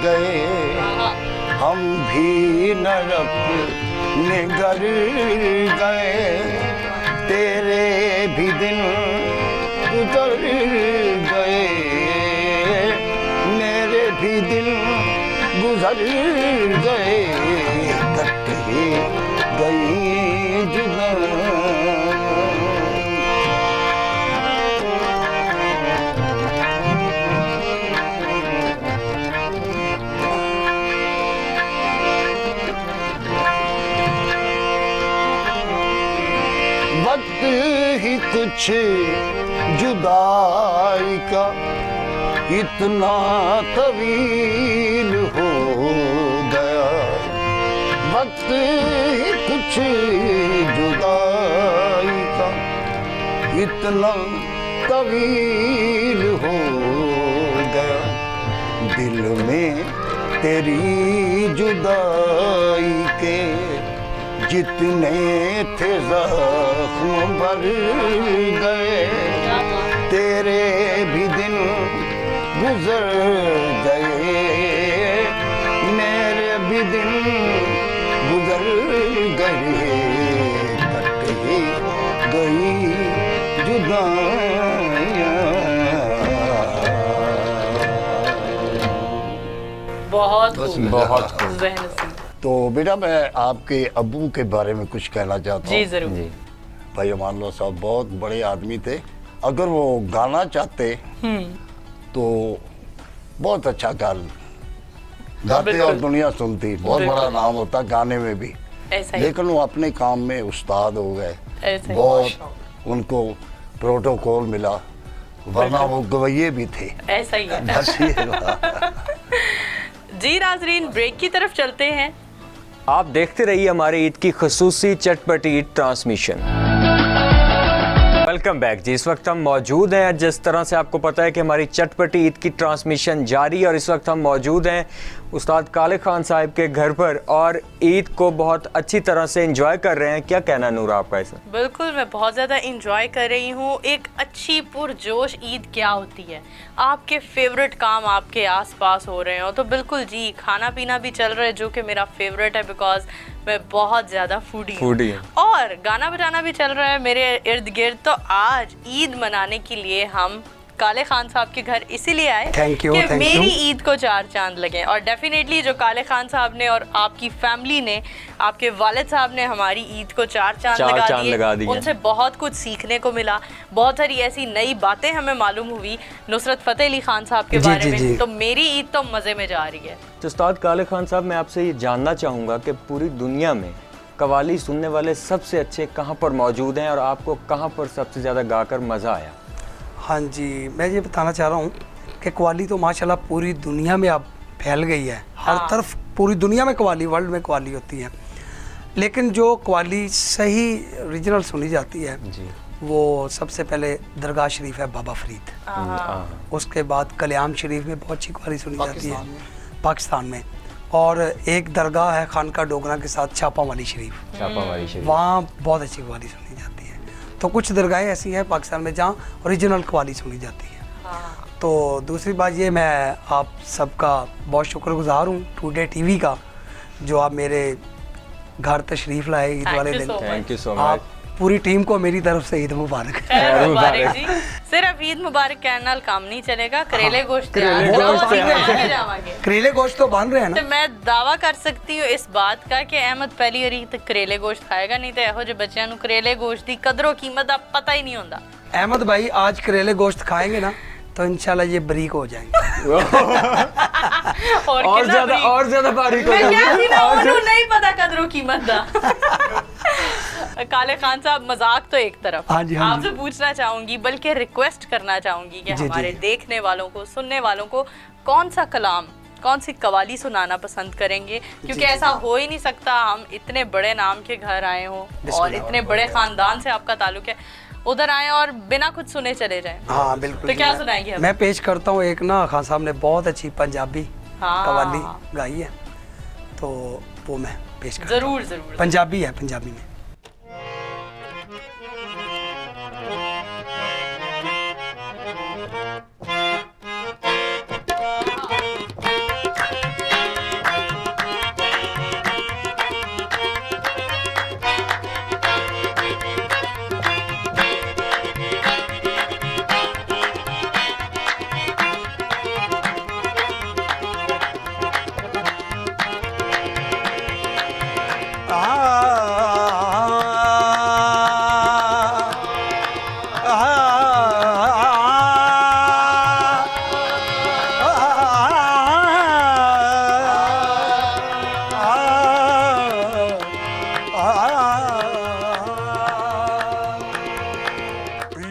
गए, हम भी न अपने घर गए, तेरे भी दिन गुजर गए, मेरे भी दिन गुजर गए। कट ही गई जुदाई। वक्त ही कुछ जुदाई का इतना तवील हो गया, वक्त ही कुछ जुदाई का इतना तवील हो गया। दिल में तेरी जुदाई के जितने थे जख्म भर गए, तेरे भी दिन गुजर गए, मेरे भी दिन गुजर गए, कट गई जुदाइयाँ। बहुत बस खूब, बहुत खूब। ज़हन नसीब। तो बेटा मैं आपके अब्बू के बारे में कुछ कहना चाहता जी हूँ। जरूर। जी भाई अमान साहब बहुत बड़े आदमी थे। अगर वो गाना चाहते तो बहुत अच्छा गाते और दुनिया सुनती, बहुत बड़ा नाम होता गाने में भी। ऐसा ही, लेकिन वो अपने काम में उस्ताद हो गए, ऐसा ही। बहुत उनको प्रोटोकॉल मिला, वरना वो गवैये भी थे। ऐसा ही है। बस ये बात। जी नाजरीन, ब्रेक की तरफ चलते हैं। आप देखते रहिए हमारे ईद की खसूसी चटपटी ट्रांसमिशन। वेलकम बैक जी। इस वक्त हम मौजूद हैं, जिस तरह से आपको पता है कि हमारी चटपटी ईद की ट्रांसमिशन जारी है, और इस वक्त हम मौजूद हैं उस्ताद काले खान साहब के घर पर और ईद को बहुत अच्छी तरह से एंजॉय कर रहे हैं। क्या कहना नूर आपका ऐसा? बिल्कुल, मैं बहुत ज़्यादा इंजॉय कर रही हूँ। एक अच्छी पुरजोश ईद क्या होती है, आपके फेवरेट काम आपके आसपास हो रहे हो, तो बिल्कुल जी, खाना पीना भी चल रहा है जो कि मेरा फेवरेट है, बिकॉज मैं बहुत ज़्यादा फूडी हूँ। और गाना बजाना भी चल रहा है मेरे इर्द गिर्द। तो आज ईद मनाने के लिए हम काले खान साहब के घर इसीलिए आए Thank you, कि thank मेरी you. ईद को 4 चांद लगे। और डेफिनेटली जो काले खान साहब ने और आपकी फैमिली ने, आपके वालिद साहब ने हमारी ईद को 4 चांद लगा दिए। उनसे बहुत कुछ सीखने को मिला, बहुत सारी ऐसी नई बातें हमें मालूम हुई नुसरत फतेह अली खान साहब के जी, बारे जी, में। जी। तो मेरी ईद तो मज़े में जा रही है। तो उस्ताद काले खान साहब, मैं आपसे ये जानना चाहूँगा कि पूरी दुनिया में कवाली सुनने वाले सबसे अच्छे कहाँ पर मौजूद हैं और आपको कहाँ पर सबसे ज़्यादा गाकर मज़ा आया? हाँ जी, मैं ये बताना चाह रहा हूँ कि कव्वाली तो माशाल्लाह पूरी दुनिया में अब फैल गई है। हर हाँ। तरफ पूरी दुनिया में कव्वाली, वर्ल्ड में कव्वाली होती है। लेकिन जो कव्वाली सही ओरिजिनल सुनी जाती है जी। वो सबसे पहले दरगाह शरीफ है बाबा फरीद, उसके बाद कल्याण शरीफ में बहुत अच्छी कव्वाली सुनी जाती है पाकिस्तान में, और एक दरगाह है खानका डोगरा के साथ छापामारी शरीफ, छापामारी शरीफ। वहाँ बहुत अच्छी कव्वाली सुनी जाती है। तो कुछ दरगाहें ऐसी हैं पाकिस्तान में जहाँ ओरिजिनल कव्वाली सुनी जाती है। तो दूसरी बात ये, मैं आप सबका बहुत शुक्रगुजार हूँ टुडे टीवी का, जो आप मेरे घर तशरीफ़ लाए ईद वाले दिन। थैंक यू सो आप मच। पूरी टीम को मेरी तरफ से ईद मुबारक। खैर मुबारक जी। सिर्फ ईद मुबारक कहने नाल काम नहीं चलेगा, करेले गोश्त तैयार करेले करो, गोश्त ਅਸੀਂ तैयार खा के जावांगे। करेले गोश्त तो बन रहे हैं तो ना। मैं दावा कर सकती हूँ इस बात का कि अहमद पहली बारी तो करेले गोश्त खाएगा, नहीं तो ਇਹੋ ਜਿਹੇ ਬੱਚਿਆਂ ਨੂੰ करेले गोश्त ਦੀ ਕਦਰੋ ਕੀਮਤ ਦਾ पता ही नहीं होता। अहमद भाई आज करेले गोश्त खाएंगे ना तो इंशाल्लाह ये बरीक हो जाएंगे। और ज्यादा बारीक हो मैं जाएंगे। क्या थी ना, उन्होंने नहीं पता कदरों कीमत दा। काले खान साहब, मजाक तो एक तरफ, हाँ जी, हाँ आपसे पूछना चाहूंगी, बल्कि रिक्वेस्ट करना चाहूंगी कि जी, हमारे जी। देखने वालों को, सुनने वालों को कौन सा कलाम, कौन सी कवाली सुनाना पसंद करेंगे, क्योंकि ऐसा हो ही नहीं सकता हम इतने बड़े नाम के घर आए हों और इतने बड़े खानदान से आपका ताल्लुक है, उधर आए और बिना कुछ सुने चले जाएं। हाँ बिल्कुल। तो क्या सुनाएंगे हम? मैं पेश करता हूँ एक ना, खान साहब ने बहुत अच्छी पंजाबी हाँ। कव्वाली गाई है, तो वो मैं पेश करता हूँ। जरूर जरूर। पंजाबी है, पंजाबी में।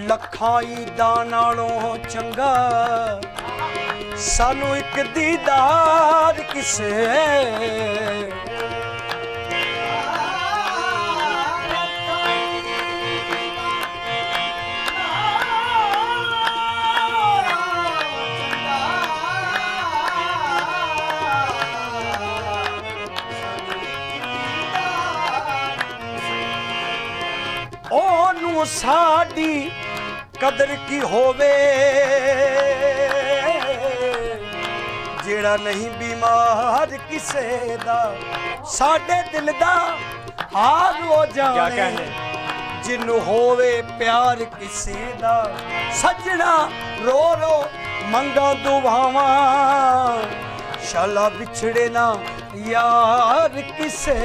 लखाई नालों चंगा सानू एक दीदार किसे, ਤੂੰ ਸਾਡੀ ਕਦਰ ਕੀ ਹੋਵੇ ਜਿਹੜਾ ਨਹੀਂ ਬਿਮਾਰ ਕਿਸੇ ਦਾ ਸਾਡੇ ਦਿਲ ਦਾ ਹਾਲ ਹੋ ਜਾਣੇ ਜਿਹਨੂੰ ਹੋਵੇ ਪਿਆਰ ਕਿਸੇ ਦਾ ਸੱਜਣਾ ਰੋ ਰੋ ਮੰਗਾ ਦੁਆਵਾਂ ਸ਼ਾਲਾ ਵਿਛੜੇ ਨਾ ਯਾਰ ਕਿਸੇ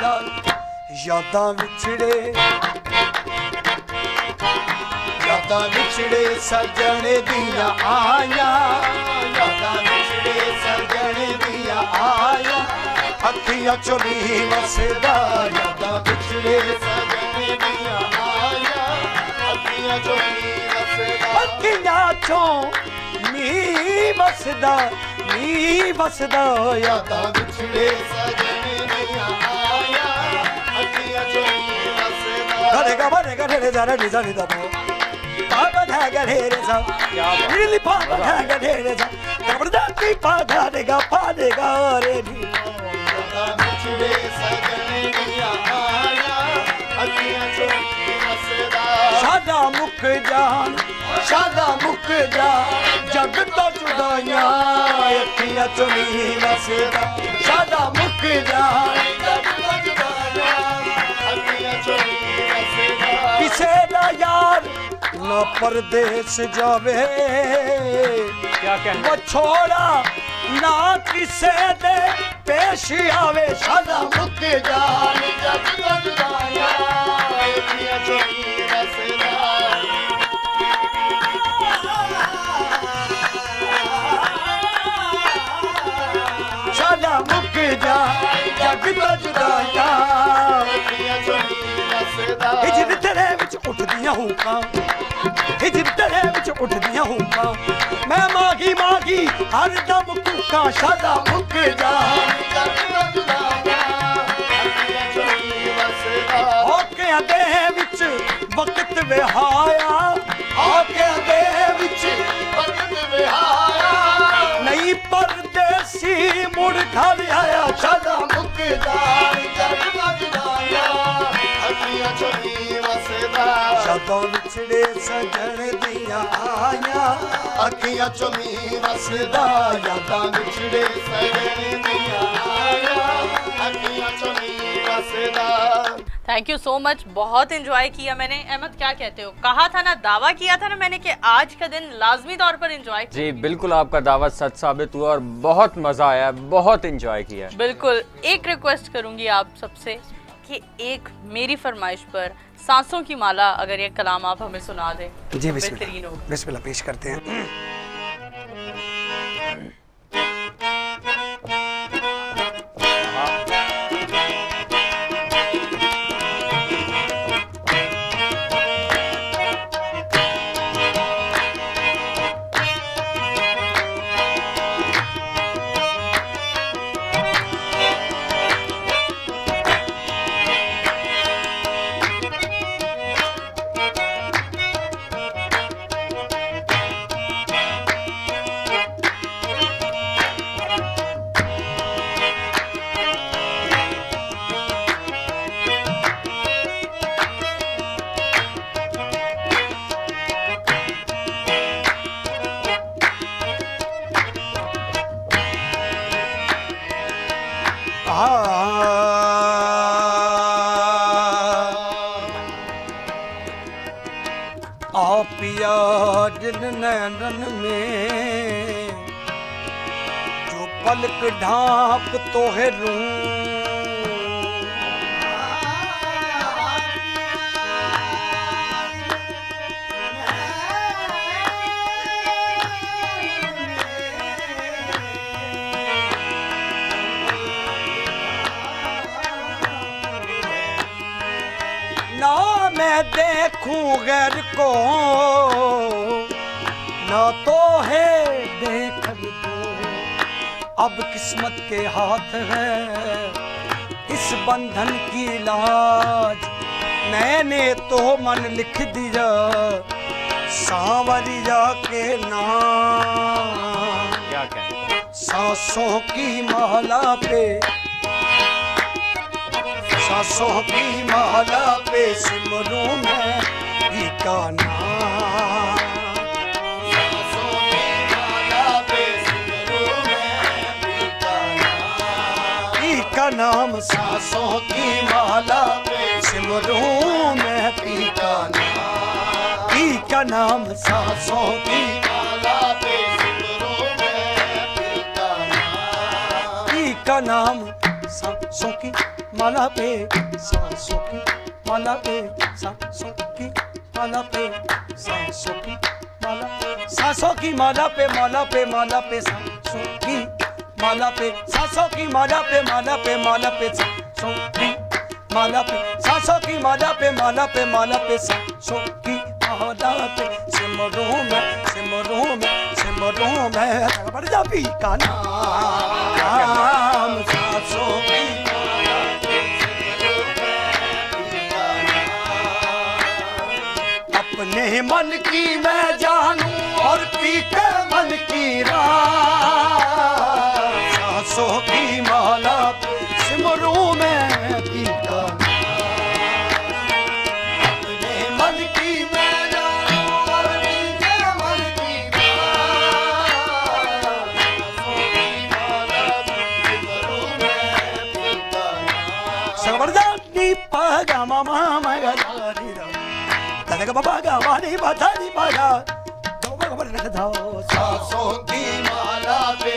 ਦਾ ਯਾਦਾਂ ਵਿਛੜੇ ਸੱਜਣ ਦੀਆਂ ਆਇਆ ਯਾਦਾਂ ਵਿਛੜੇ ਸੱਜਣ ਦੀਆਂ ਆਇਆ ਅੱਖੀਆਂ ਚੋਂ ਨੀ ਵਸਦਾ ਯਾਦਾਂ ਵਿਛੜੇ ਸੱਜਣ ਦੀਆਂ ਆਇਆ ਅੱਖੀਆਂ ਚੋਂ ਨੀ ਵਸਦਾ ਅੱਖੀਆਂ ਚੋਂ ਨੀ ਵਸਦਾ ਯਾਦਾਂ ਵਿਛੜੇ ਸੱਜਣ ਦੀਆਂ ਆਇਆ ਅੱਖੀਆਂ ਚੋਂ ਨੀ ਵਸਦਾ ਗਰੇ ਗਾ ਢੇਰੇ ਦਾ ਢੇਰੇ ਦਾ ਪਾਪਾ ਦਾ ਢੇਰੇ ਸਾ ਰੀਲੀ ਪਾਪਾ ਦਾ ਢੇਰੇ ਸਾ ਕਬਰਦਾ ਕੀ ਪਾਦਾ ਦੇਗਾ ਰੇ ਨੀ ਯਾਦਾਂ ਵਿਛੜੇ ਸੱਜਣ ਦੀਆਂ ਆਇਆ ਅੱਖੀਆਂ ਚੋਂ ਨੀ ਵਸਦਾ ਸਾਡਾ ਮੁੱਕ ਜਾ ਜਗ ਤੋਂ ਜੁਦਾਈਆਂ ਅੱਖੀਆਂ ਚੋਂ ਨੀ ਵਸਦਾ ਸਾਡਾ ਮੁੱਕ ਜਾ ਜਗ ਤੋਂ ਜੁਦਾਈਆਂ ਅੱਖੀਆਂ ਚੋਂ ਨੀ ਵਸਦਾ ਕਿਸੇ ਦਾ ਯਾਰ ਨਾ ਪਰਦੇਸ ਜਾਵੇ ਵਿਛੋੜਾ ਨਾ ਕਿਸੇ ਦੇ ਪੇਸ਼ ਆਵੇ ਸਾਡਾ ਮੁੱਕ ਜਾਣ ਜਗ ਤੋਂ ਜੁਦਾਈਆਂ ਅੱਖੀਆਂ ਚੋਂ ਨੀ ਵਸਦਾ ਸਾਡਾ ਮੁੱਕ ਜਾ ਜਗ ਤੋਂ ਜੁਦਾਈਆਂ ਅੱਖੀਆਂ ਚੋਂ ਨੀ ਵਸਦਾ ਹਿਜਰ ਤੇਰੇ ਵਿੱਚ ਉੱਠਦੀਆਂ ਹੂਕਾਂ ਮੈਂ ਮਾਗੀ ਹਰ ਦਮ ਕੂਕਾਂ ਸਾਡਾ ਮੁੱਕ ਜਾ ਜਗ ਤੋਂ ਜੁਦਾਈਆਂ ਅੱਖੀਆਂ ਚੋਂ ਨੀ ਵਸਦਾ ਹੋਕਿਆਂ ਦੇ ਵਿੱਚ ਵਕਤ ਵਿਹਾਇਆ ਨਹੀਂ ਪਰਦੇਸੀ ਮੁੜ ਘਰ ਆਇਆ ਸਾਡਾ ਮੁੱਕ ਜਾ ਜਗ ਤੋਂ ਜੁਦਾਈਆਂ ਅੱਖੀਆਂ ਚੋਂ ਨੀ ਵਸਦਾ ਜਦੋਂ ਵਿਛੜੇ ਸੱਜਣ ਦੀਆਂ ਆਇਆ ਅੱਖੀਆਂ ਚੋਂ ਨੀ ਵਸਦਾ ਯਾਦਾਂ ਵਿਛੜੇ ਸੱਜਣ ਦੀਆਂ ਆਇਆ ਅੱਖੀਆਂ ਚੋਂ ਨੀ ਵਸਦਾ थैंक यू सो मच, बहुत एंजॉय किया मैंने। अहमद क्या कहते हो, कहा था ना, दावा किया था ना मैंने कि आज का दिन लाजमी तौर पर एंजॉय। जी बिल्कुल, आपका दावा सच साबित हुआ और बहुत मज़ा आया, बहुत एंजॉय किया। बिल्कुल, एक रिक्वेस्ट करूंगी आप सबसे कि एक मेरी फरमाइश पर सांसों की माला अगर ये कलाम आप हमें सुना दें। जी बेहतरीन हो। बिस्मिल्लाह पेश करते हैं। पिया दिल नैनन में जो पलक ढांप तो है रूं ना मैं देखूं गैर को ना तो है देखन को अब किस्मत के हाथ है इस बंधन की लाज मैंने तो मन लिख दिया सांवरिया के नाम। क्या कहते सांसों की माला पे सांसों की माला पे सिमरूं मैं पी का नाम। सांसों की माला पे सिमरूं मैं पी का नाम। पी का नाम सांसों की माला पे सिमरूं मैं पी का नाम। पी का नाम सांसों की माला पे सिमरूं मैं पी का नाम। पी का नाम सांसों की माला पे सांसों की माला पे सांसों की माला पे सांसों की माला सांसों की माला पे माला पे माला पे सांसों की माला पे सांसों की माला पे माला पे माला पे सांसों की माला पे सांसों की माला पे माला पे माला पे सांसों की माला पे सिमरूं मैं सिमरूं मैं सिमरूं मैं बढ़ जा पी का नाम सांसों की अपने मन की मैं जानूं और पी के मन की रात सांसों की माला पे सिमरूं मैं पी का अपने मन की मैं जानूं और पी के मन की रात सांसों की माला पे सिमरूं मैं पी का सबरदानी पागा मामा मगा सांसों की माला पे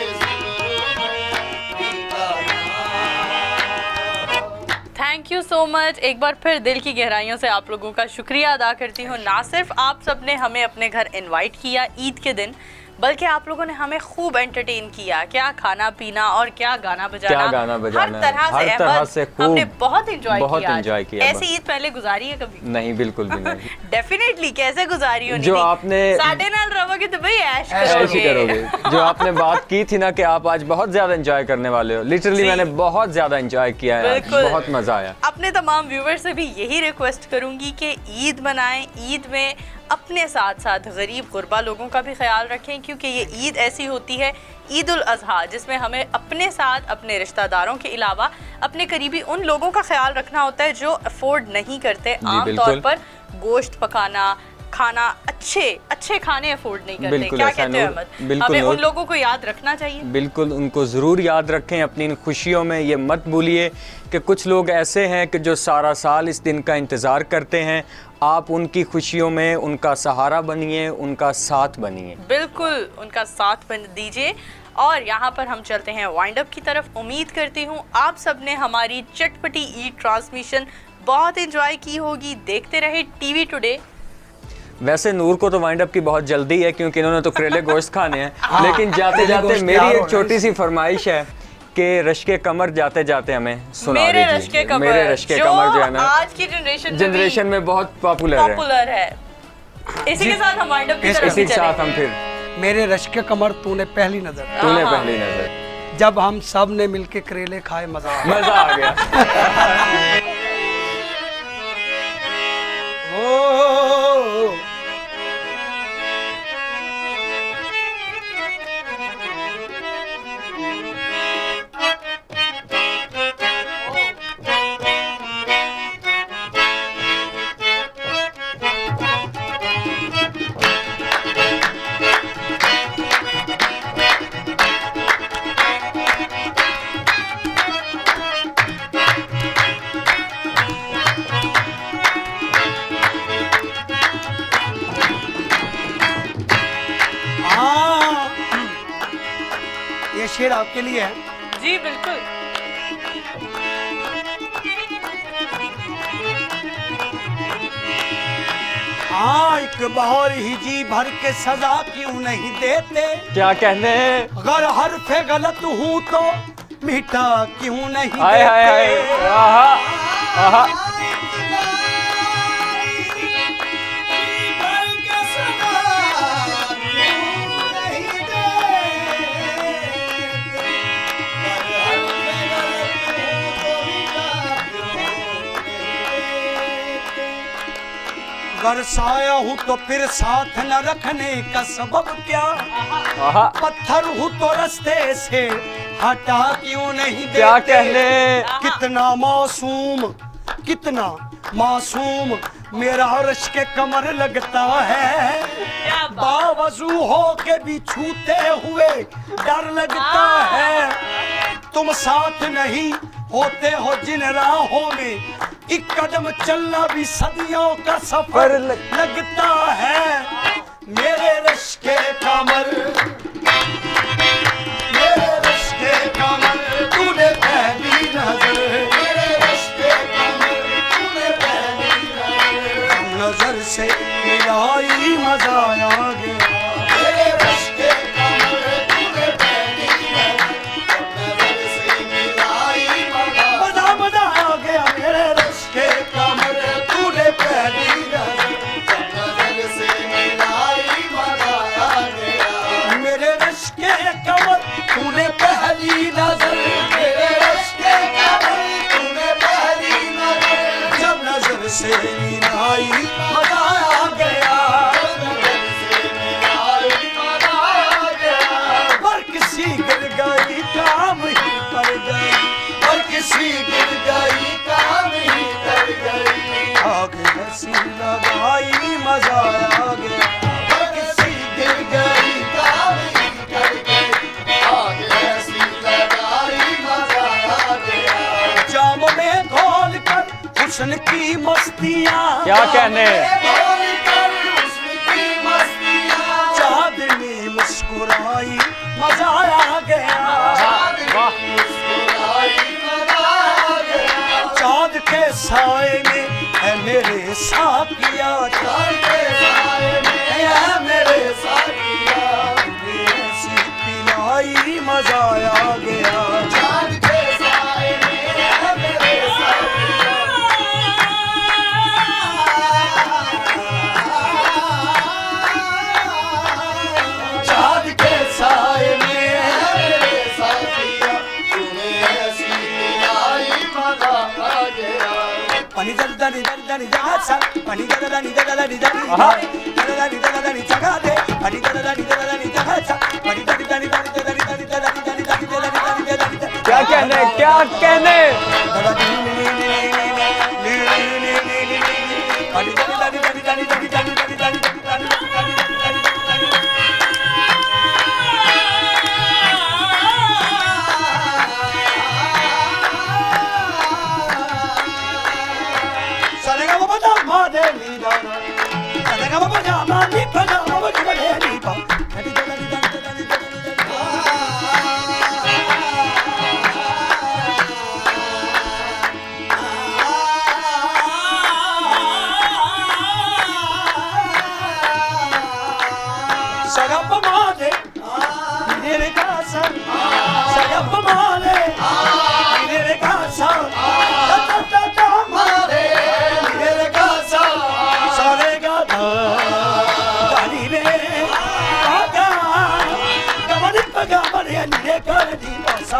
थैंक यू सो मच। एक बार फिर दिल की गहराइयों से आप लोगों का शुक्रिया अदा करती हूँ। ना सिर्फ आप सबने हमें अपने घर इनवाइट किया ईद के दिन, बल्कि आप लोगों ने हमें खूब एंटरटेन किया। क्या खाना पीना और क्या गाना बजाना, क्या गाना बजाना, हर तरह से खूब हमने बहुत एंजॉय किया। ऐसी ईद पहले गुजारी है कभी? नहीं, बिल्कुल भी नहीं। डेफिनेटली कैसे गुजारी होनी जो थी? आपने साडे नाल रहोगे तो भाई ऐश ऐसे करोगे। जो आपने बात की थी ना कि आप आज बहुत ज्यादा एंजॉय करने वाले हो, लिटरली मैंने बहुत ज्यादा एंजॉय किया है, बहुत मजा आया। अपने तमाम व्यूअर्स से भी यही रिक्वेस्ट करूंगी कि ईद मनाएं। ईद में अपने साथ साथ गरीब गुरबा लोगों का भी ख्याल रखें, क्योंकि ये ईद ऐसी होती है, ईद उल अजहा, जिसमें हमें अपने साथ अपने रिश्तेदारों के अलावा अपने करीबी उन लोगों का ख्याल रखना होता है जो अफोर्ड नहीं करते आमतौर पर गोश्त पकाना, खाना, अच्छे खाने अफोर्ड नहीं करते। क्या कहते हैं अहमद? हमें उन लोगों को याद रखना चाहिए। बिल्कुल, उनको ज़रूर याद रखें अपनी इन खुशियों में। ये मत भूलिए कि कुछ लोग ऐसे हैं कि जो सारा साल इस दिन का इंतज़ार करते हैं। आप उनकी खुशियों में उनका सहारा बनिए, उनका साथ बनिए। बिल्कुल, उनका साथ बन दीजिए। और यहाँ पर हम चलते हैं वाइंड अप की तरफ। उम्मीद करती हूँ आप सब ने हमारी चटपटी ईद ट्रांसमिशन बहुत एंजॉय की होगी। देखते रहे टीवी टुडे। वैसे नूर को तो वाइंड अप की बहुत जल्दी है, क्योंकि इन्होंने तो करेले गोश्त खाने हैं। लेकिन जाते जाते मेरी एक छोटी सी फरमाइश है कि रश्के कमर जाते जाते हमें सुना दीजिए। मेरे रश्के कमर जो है ना, आज की जनरेशन में बहुत पॉपुलर है। इसी के साथ हम वाइंड अप की तरफ इसी के साथ हम फिर मेरे रश्के कमर तूने पहली नजर जब हम सब ने मिलके करेले खाए, मजा आ गया। ये शेर आपके लिए है। जी बिल्कुल। हाँ, एक बार ही जी भर के सजा क्यों नहीं देते? क्या कहने हैं? अगर हरफ गलत हूँ तो मीठा क्यों नहीं हाय हाय हाय, आहा आहा। बरसाया हूँ तो फिर साथ न रखने का सबब क्या? पत्थर हूँ तो रास्ते से हटा क्यों नहीं देते? क्या कहने। कितना मासूम मेरा रश के कमर लगता है, क्या बात। बावजू हो के भी छूते हुए डर लगता है। तुम साथ नहीं होते हो जिन राहों में, एक कदम चलना भी सदियों का सफर लगता है। मेरे रश के कमर, मेरे रश के कमर तूने पहली नजर, मेरे रश के कमर तूने पहली नजर से मिलाई मजा आ गया। मेरे रश के कमर तूने पहली नजर से मिलाई मजा आ गया। मेरे रश के कमर तूने पहली नजर से मिलाई मजा आ गया। मेरे रश के कमर तूने पहली नजर, मेरे रश के कमर तूने पहली नजर, जब नजर से मिलाई मजा आ गया। पर किसी गिर गई काम ही कर गई, पर किसी गिर गई काम ही कर गई। आग ऐसी लगाई मजा आ गया, पर किसी गिर गई काम ही कर गई। आग ऐसी लगाई मजा आ गया। जाम में घोल कर हुस्न की मस्तियाँ, क्या कहने। चांदनी मुस्कुराई मजा आ गया। चांद के साए में है मेरे साकिया, चांद के साए में है मेरे साकिया, ऐसी पिलाई मजा आ गया। चांद के साए में है मेरे साकिया, चांद के साए में है मेरे साकिया, तूने ऐसी पिलाई मजा आ गया। pani dani dani dani dani jasa, pani dani dani dani dani dani dani jagade, pani dani dani dani jasa, pani dani dani dani dani dani dani dani। क्या कहने, क्या कहने। pani dani dani dani dani dani dani dani dani।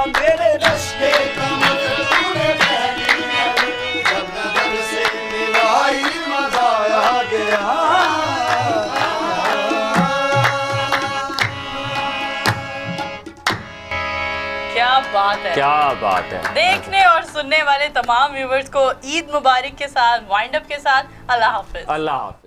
मेरे रश के कमर तूने पहली नजर, जब नजर से मिलाई मजा आ गया। क्या बात है, क्या बात है। देखने और सुनने वाले तमाम व्यूवर्स को ईद मुबारक के साथ, वाइंड अप के साथ अल्लाह हाफिज। अल्लाह हाफ़िज़।